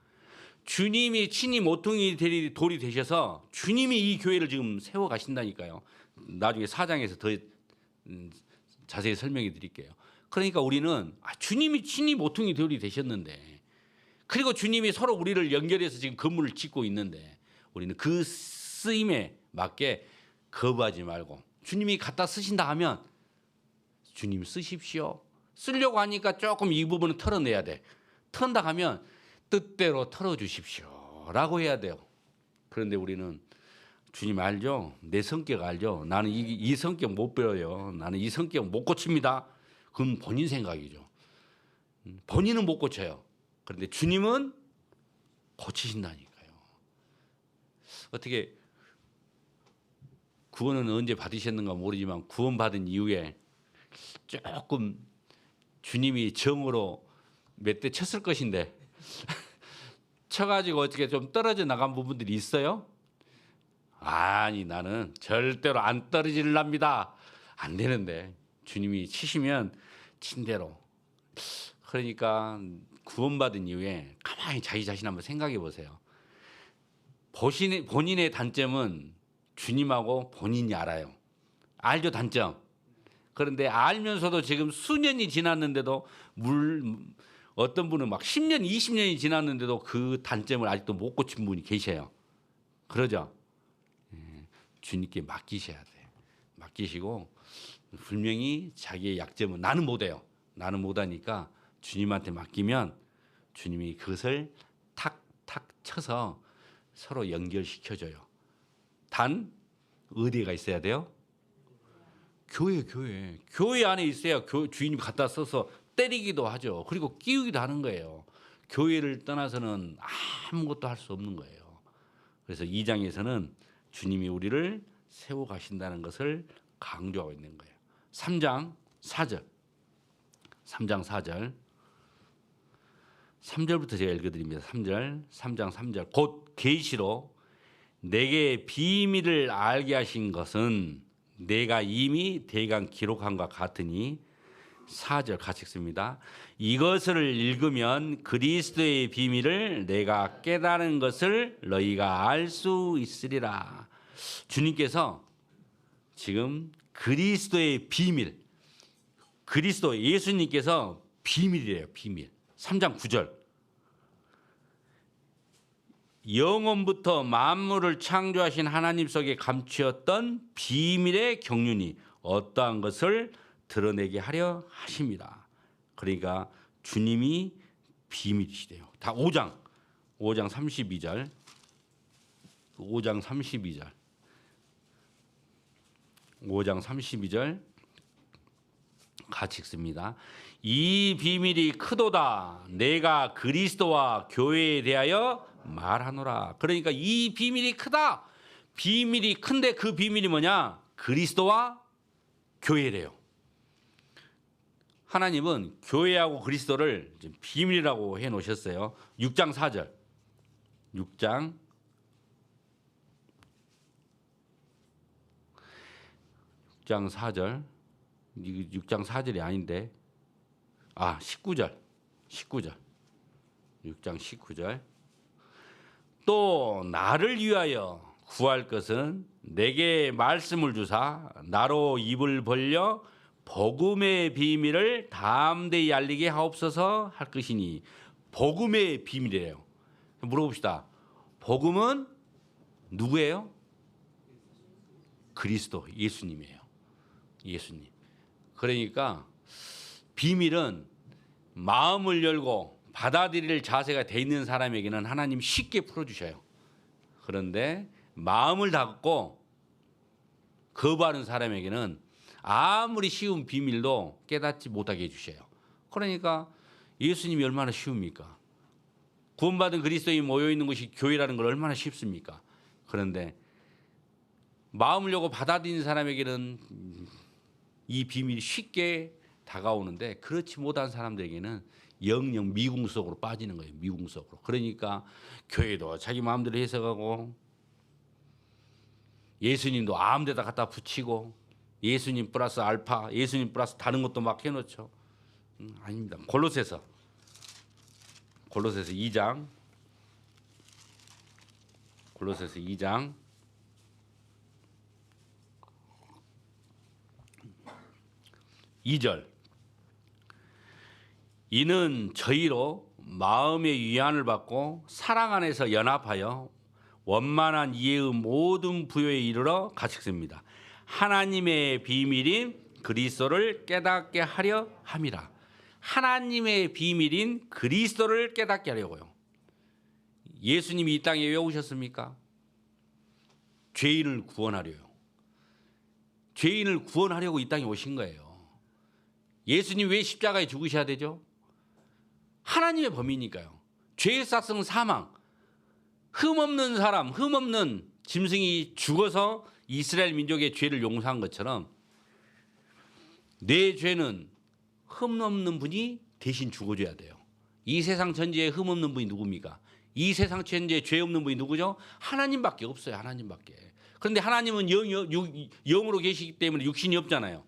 주님이 친히 모퉁이 돌이 되셔서 주님이 이 교회를 지금 세워 가신다니까요. 나중에 4장에서 더 자세히 설명해 드릴게요. 그러니까 우리는 주님이 친히 모퉁이 돌이 되셨는데, 그리고 주님이 서로 우리를 연결해서 지금 건물을 짓고 있는데, 우리는 그 쓰임에 맞게 거부하지 말고 주님이 갖다 쓰신다 하면 주님 쓰십시오. 쓰려고 하니까 조금 이 부분은 털어내야 돼. 턴다 하면 뜻대로 털어주십시오 라고 해야 돼요. 그런데 우리는 주님 알죠? 내 성격 알죠? 나는 이 성격 못 배워요. 나는 이 성격 못 고칩니다. 그건 본인 생각이죠. 본인은 못 고쳐요. 그런데 주님은 고치신다니까요. 어떻게 구원은 언제 받으셨는가 모르지만 구원받은 이후에 조금 주님이 정으로 몇 대 쳤을 것인데 쳐가지고 어떻게 좀 떨어져 나간 부분들이 있어요? 아니 나는 절대로 안 떨어질랍니다. 안 되는데 주님이 치시면 친 대로. 그러니까 구원받은 이후에 가만히 자기 자신 한번 생각해 보세요. 본인의 단점은 주님하고 본인이 알아요. 알죠, 단점. 그런데 알면서도 지금 수년이 지났는데도 어떤 분은 막 10년, 20년이 지났는데도 그 단점을 아직도 못 고친 분이 계셔요. 그러죠? 주님께 맡기셔야 돼요. 맡기시고 분명히 자기의 약점은 나는 못해요. 나는 못하니까 주님한테 맡기면 주님이 그것을 탁탁 쳐서 서로 연결시켜줘요. 단 어디가 있어야 돼요? 교회 안에 있어야 주인이 갖다 써서 때리기도 하죠. 그리고 끼우기도 하는 거예요. 교회를 떠나서는 아무것도 할 수 없는 거예요. 그래서 2장에서는 주님이 우리를 세워 가신다는 것을 강조하고 있는 거예요. 3장 4절. 3절부터 제가 읽어드립니다. 3장 3절. 곧 계시로 내게 비밀을 알게 하신 것은 내가 이미 대강 기록함과 같으니 4절 같이 읽습니다. 이것을 읽으면 그리스도의 비밀을 내가 깨달은 것을 너희가 알 수 있으리라. 주님께서 지금 그리스도의 비밀, 그리스도 예수님께서 비밀이래요. 비밀. 3장 9절. 영원부터 만물을 창조하신 하나님 속에 감추었던 비밀의 경륜이 어떠한 것을 드러내게 하려 하십니다. 그러니까 주님이 비밀이시대요. 다 5장 32절. 5장 32절. 5장 32절 같이 읽습니다. 이 비밀이 크도다. 내가 그리스도와 교회에 대하여 말하노라. 그러니까 이 비밀이 크다. 비밀이 큰데 그 비밀이 뭐냐? 그리스도와 교회래요. 하나님은 교회하고 그리스도를 비밀이라고 해놓으셨어요. 6장 4절. 6장 4절. 6장 4절이 아닌데. 19절. 6장 19절. 또 나를 위하여 구할 것은 내게 말씀을 주사 나로 입을 벌려 복음의 비밀을 담대히 알리게 하옵소서 할 것이니. 복음의 비밀이에요. 물어봅시다. 복음은 누구예요? 그리스도 예수님이에요. 예수님. 그러니까 비밀은 마음을 열고 받아들일 자세가 돼 있는 사람에게는 하나님 쉽게 풀어주셔요. 그런데 마음을 닫고 거부하는 사람에게는 아무리 쉬운 비밀도 깨닫지 못하게 해주셔요. 그러니까 예수님이 얼마나 쉬웁니까? 구원받은 그리스도인이 모여있는 곳이 교회라는 걸 얼마나 쉽습니까? 그런데 마음을 열고 받아들이는 사람에게는 이 비밀이 쉽게 다가오는데 그렇지 못한 사람들에게는 영영 미궁 속으로 빠지는 거예요. 미궁 속으로. 그러니까 교회도 자기 마음대로 해석하고 예수님도 아무 데다 갖다 붙이고 예수님 플러스 알파, 예수님 플러스 다른 것도 막 해놓죠. 아닙니다. 골로새서 2장 2절. 이는 저희로 마음의 위안을 받고 사랑 안에서 연합하여 원만한 이해의 모든 부요에 이르러 같이 읽습니다. 하나님의 비밀인 그리스도를 깨닫게 하려 함이라. 하나님의 비밀인 그리스도를 깨닫게 하려고요. 예수님이 이 땅에 왜 오셨습니까? 죄인을 구원하려요. 죄인을 구원하려고 이 땅에 오신 거예요. 예수님 왜 십자가에 죽으셔야 되죠? 하나님의 범위니까요. 죄의 싹성 사망. 흠없는 사람, 흠없는 짐승이 죽어서 이스라엘 민족의 죄를 용서한 것처럼 내 죄는 흠없는 분이 대신 죽어줘야 돼요. 이 세상 전체에 흠없는 분이 누굽니까? 이 세상 전체에 죄 없는 분이 누구죠? 하나님밖에 없어요. 하나님밖에. 그런데 하나님은 영으로 계시기 때문에 육신이 없잖아요.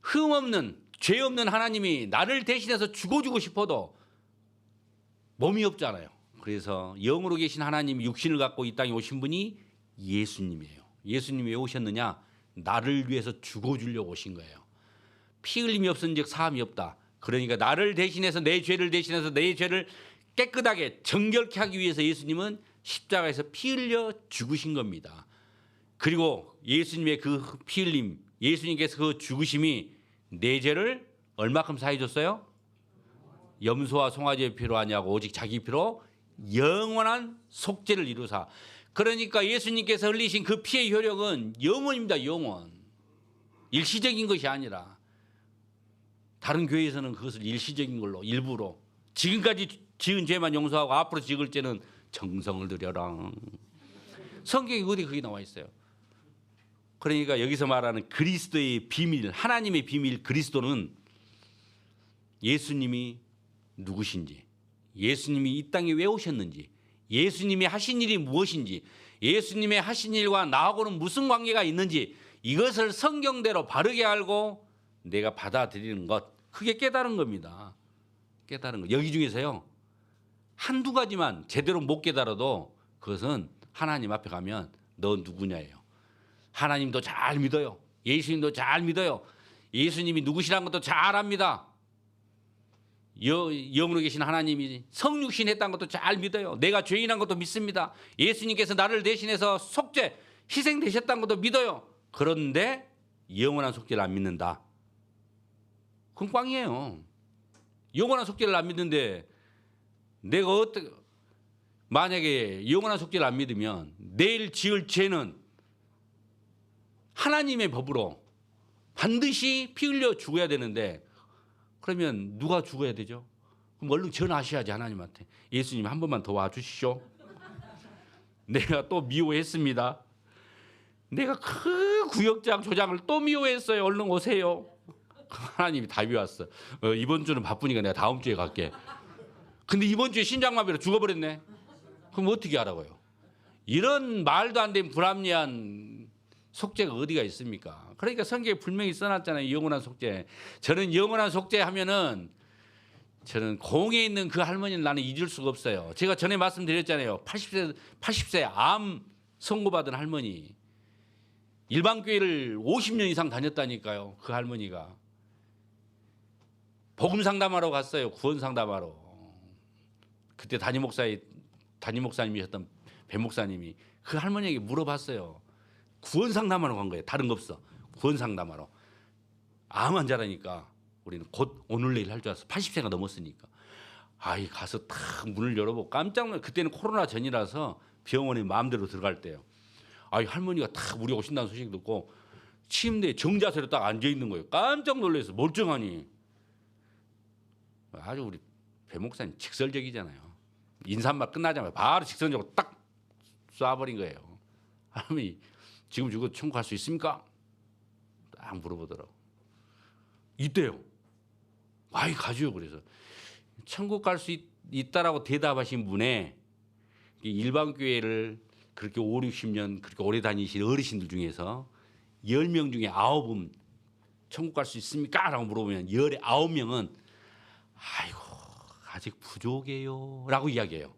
흠없는 죄 없는 하나님이 나를 대신해서 죽어주고 싶어도 몸이 없잖아요. 그래서 영으로 계신 하나님이 육신을 갖고 이 땅에 오신 분이 예수님이에요. 예수님이 왜 오셨느냐? 나를 위해서 죽어주려고 오신 거예요. 피 흘림이 없은즉 사함이 없다. 그러니까 나를 대신해서 내 죄를 대신해서 내 죄를 깨끗하게 정결케 하기 위해서 예수님은 십자가에서 피 흘려 죽으신 겁니다. 그리고 예수님의 그 피 흘림, 예수님께서 그 죽으심이 내 죄를 얼마큼 사해 줬어요? 염소와 송아지의 피로 하냐고 오직 자기 피로 영원한 속죄를 이루사. 그러니까 예수님께서 흘리신 그 피의 효력은 영원입니다. 영원. 일시적인 것이 아니라 다른 교회에서는 그것을 일시적인 걸로 일부러 지금까지 지은 죄만 용서하고 앞으로 지을 죄는 정성을 들여라. 성경에 어디 그게 나와 있어요. 그러니까 여기서 말하는 그리스도의 비밀, 하나님의 비밀 그리스도는 예수님이 누구신지, 예수님이 이 땅에 왜 오셨는지, 예수님이 하신 일이 무엇인지, 예수님의 하신 일과 나하고는 무슨 관계가 있는지 이것을 성경대로 바르게 알고 내가 받아들이는 것, 그게 깨달은 겁니다. 깨달은 거. 여기 중에서요 한두 가지만 제대로 못 깨달아도 그것은 하나님 앞에 가면 너 누구냐예요. 하나님도 잘 믿어요. 예수님도 잘 믿어요. 예수님이 누구시라는 것도 잘 압니다. 영으로 계신 하나님이 성육신 했다는 것도 잘 믿어요. 내가 죄인한 것도 믿습니다. 예수님께서 나를 대신해서 속죄 희생되셨다는 것도 믿어요. 그런데 영원한 속죄를 안 믿는다. 그건 꽝이에요. 영원한 속죄를 안 믿는데 내가 만약에 영원한 속죄를 안 믿으면 내일 지을 죄는 하나님의 법으로 반드시 피 흘려 죽어야 되는데 그러면 누가 죽어야 되죠? 그럼 얼른 전하셔야지 하나님한테. 예수님 한 번만 더 와주시죠. 내가 또 미워했습니다. 내가 그 구역장 조장을 또 미워했어요. 얼른 오세요. 하나님이 답이 왔어. 이번 주는 바쁘니까 내가 다음 주에 갈게. 근데 이번 주에 신장마비로 죽어버렸네. 그럼 어떻게 하라고요? 이런 말도 안 되는 불합리한 속죄가 어디가 있습니까? 그러니까 성경에 분명히 써놨잖아요. 영원한 속죄. 저는 영원한 속죄 하면은 저는 공에 있는 그 할머니는 나는 잊을 수가 없어요. 제가 전에 말씀드렸잖아요. 80세 암 선고받은 할머니. 일반교회를 50년 이상 다녔다니까요. 그 할머니가. 복음 상담하러 갔어요. 구원 상담하러. 그때 담임 목사님이셨던 배 목사님이 그 할머니에게 물어봤어요. 구원 상담하러 간 거예요. 다른 거 없어. 구원 상담하러. 암 환자라니까 우리는 곧 오늘 내일 할 줄 알았어. 80세가 넘었으니까. 아이 가서 탁 문을 열어보고 깜짝 놀라. 그때는 코로나 전이라서 병원에 마음대로 들어갈 때요. 아이 할머니가 탁 우리 오신다는 소식 듣고 침대에 정자세로 딱 앉아 있는 거예요. 깜짝 놀라서 멀쩡하니. 아주 우리 배 목사님 직설적이잖아요. 인사말 끝나자마자 바로 직선적으로 딱 쏴버린 거예요. 할머니 지금 죽어도 천국 갈 수 있습니까? 딱 물어보더라고. 있대요. 아이 가죠. 그래서 천국 갈 수 있다라고 대답하신 분의 일반 교회를 그렇게 5, 60년 그렇게 오래 다니신 어르신들 중에서 10명 중에 9은 천국 갈 수 있습니까? 라고 물어보면 9명은 아이고 아직 부족해요 라고 이야기해요.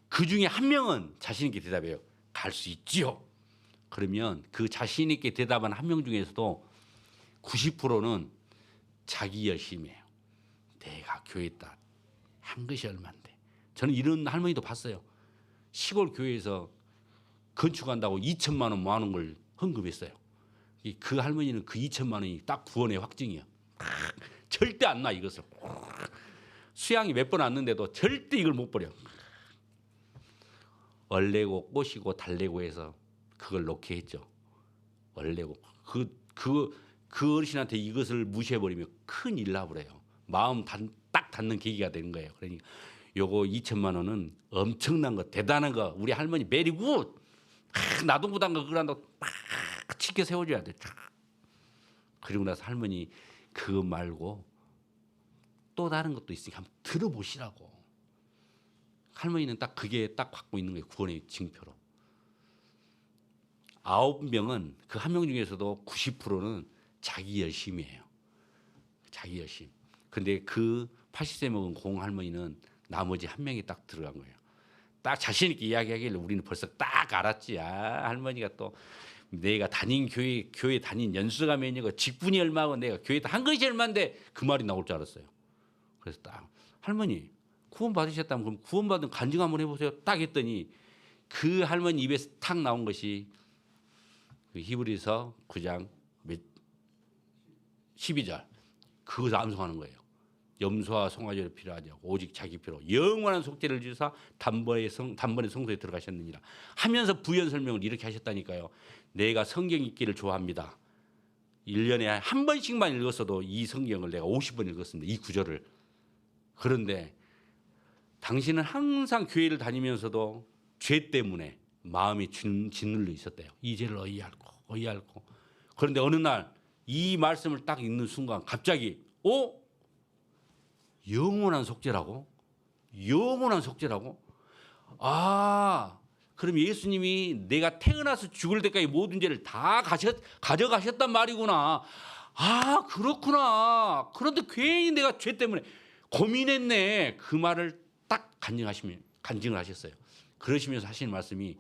그 중에 한 명은 자신 있게 대답해요. 갈 수 있지요. 그러면 그 자신 있게 대답한 한 명 중에서도 90%는 자기 열심이에요. 내가 교회에다 한 것이 얼만데. 저는 이런 할머니도 봤어요. 시골 교회에서 건축한다고 2천만 원 모아놓은 걸 헌금했어요. 그 할머니는 그 2천만 원이 딱 구원의 확증이에요. 절대 안 놔 이것을. 수양이 몇 번 왔는데도 절대 이걸 못 버려. 얼레고 꼬시고 달래고 해서 그걸 놓게 했죠. 얼레고 그 어르신한테 이것을 무시해버리면 큰일 나버려요. 마음 딱 닿는 계기가 되는 거예요. 그러니까 요거 2천만 원은 엄청난 거 대단한 거 우리 할머니 메리굿 나동부단 거 그걸 한다고 딱 지켜 세워줘야 돼. 그리고 나서 할머니 그거 말고 또 다른 것도 있으니까 한번 들어보시라고. 할머니는 딱 그게 딱 갖고 있는 거예요. 구원의 징표로. 9명은 그 한 명 중에서도 90%는 자기 열심이에요. 자기 열심. 근데 그 80세 먹은 공 할머니는 나머지 한 명이 딱 들어간 거예요. 딱 자신 있게 이야기하길래 우리는 벌써 딱 알았지. 아, 할머니가 또 내가 다닌 교회 다닌 연수가 몇 년이고 직분이 얼마고 내가 교회에 한 것이 얼마인데 그 말이 나올 줄 알았어요. 그래서 딱 할머니 구원 받으셨다면 그럼 구원 받은 간증 한번 해보세요. 딱 했더니 그 할머니 입에서 탁 나온 것이 그 히브리서 9장 12절 그것을 암송하는 거예요. 염소와 송아지를 필요하지 않고 오직 자기 피로 영원한 속죄를 주사 단번에 성소에 들어가셨느니라 하면서 부연 설명을 이렇게 하셨다니까요. 내가 성경 읽기를 좋아합니다. 1년에 한 번씩만 읽었어도 이 성경을 내가 50번 읽었습니다. 이 구절을. 그런데 당신은 항상 교회를 다니면서도 죄 때문에 마음이 짓눌려 있었대요. 이 죄를 어이할고. 그런데 어느 날 이 말씀을 딱 읽는 순간 갑자기 영원한 속죄라고? 영원한 속죄라고? 아, 그럼 예수님이 내가 태어나서 죽을 때까지 모든 죄를 다 가져가셨단 말이구나. 아, 그렇구나. 그런데 괜히 내가 죄 때문에 고민했네. 그 말을 딱 간증을 하셨어요. 그러시면서 하시는 말씀이,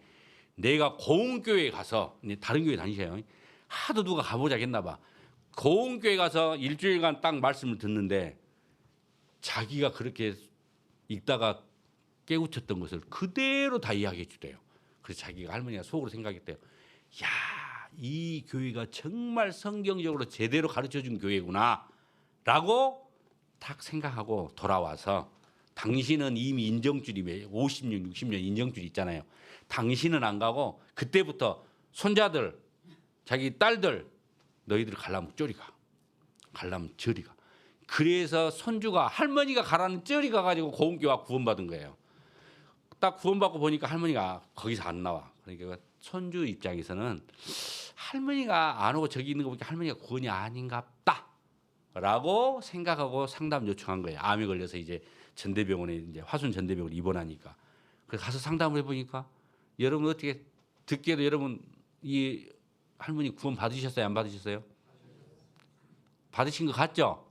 내가 고운교회에 가서, 다른 교회 다니세요. 하도 누가 가보자 했나 봐. 고운교회 가서 일주일간 딱 말씀을 듣는데 자기가 그렇게 읽다가 깨우쳤던 것을 그대로 다 이야기해 주대요. 그래서 자기가, 할머니가 속으로 생각했대요. 야, 이 교회가 정말 성경적으로 제대로 가르쳐준 교회구나 라고 딱 생각하고 돌아와서, 당신은 이미 인정줄이 50년 60년 인정줄 있잖아요. 당신은 안 가고 그때부터 손자들, 자기 딸들, 너희들 가려면 저리 가, 가려면 저리 가. 그래서 손주가, 할머니가 가라는 저리 가가지고 고운교회와 구원받은 거예요. 딱 구원받고 보니까 할머니가 거기서 안 나와. 그러니까 손주 입장에서는 할머니가 안 오고 저기 있는 거 보니까 할머니가 구원이 아닌갑다 라고 생각하고 상담 요청한 거예요. 암에 걸려서 이제 전대병원에, 이제 화순 전대병원 입원하니까. 그래서 가서 상담을 해보니까, 여러분 어떻게 듣기에도, 여러분 이 할머니 구원 받으셨어요? 안 받으셨어요? 받으신 거 같죠?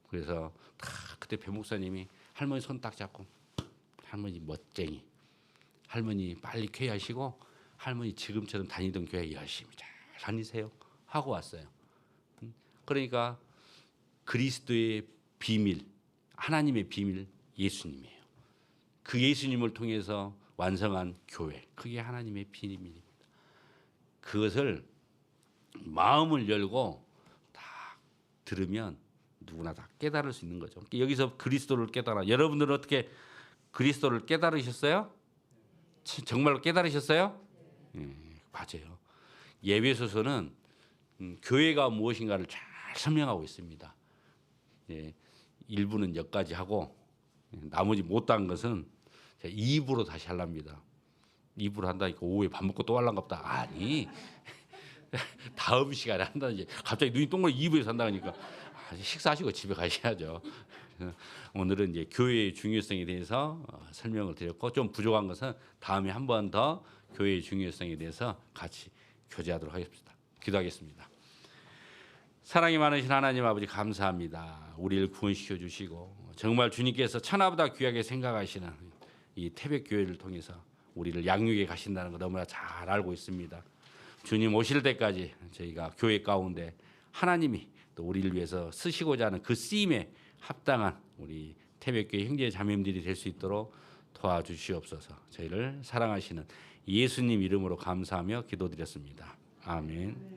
그래서 그때 배 목사님이 할머니 손 딱 잡고, 할머니 멋쟁이, 할머니 빨리 쾌하시고 할머니 지금처럼 다니던 교회 열심히 잘 다니세요 하고 왔어요. 그러니까 그리스도의 비밀, 하나님의 비밀, 예수님이에요. 그 예수님을 통해서 완성한 교회, 그게 하나님의 비밀입니다. 그것을 마음을 열고 다 들으면 누구나 다 깨달을 수 있는 거죠. 여기서 그리스도를 깨달아. 여러분들은 어떻게 그리스도를 깨달으셨어요? 정말로 깨달으셨어요? 맞아요. 예배소서는 교회가 무엇인가를 잘 설명하고 있습니다. 일부는 여기까지 하고 나머지 못한 것은 2부로 다시 하랍니다. 2부로 한다니까 오후에 밥 먹고 또 할란갑다. 아니, 다음 시간에 한다는지. 갑자기 눈이 동그랗게 2부에서 한다니까 식사하시고 집에 가셔야죠. 오늘은 이제 교회의 중요성에 대해서 설명을 드렸고, 좀 부족한 것은 다음에 한 번 더 교회의 중요성에 대해서 같이 교제하도록 하겠습니다. 기도하겠습니다. 사랑이 많으신 하나님 아버지, 감사합니다. 우리를 구원시켜 주시고 정말 주님께서 천하보다 귀하게 생각하시는 이 태백교회를 통해서 우리를 양육해 가신다는 거 너무나 잘 알고 있습니다. 주님 오실 때까지 저희가 교회 가운데 하나님이 또 우리를 위해서 쓰시고자 하는 그 쓰임에 합당한 우리 태백교회 형제 자매님들이 될 수 있도록 도와주시옵소서. 저희를 사랑하시는 예수님 이름으로 감사하며 기도드렸습니다. 아멘.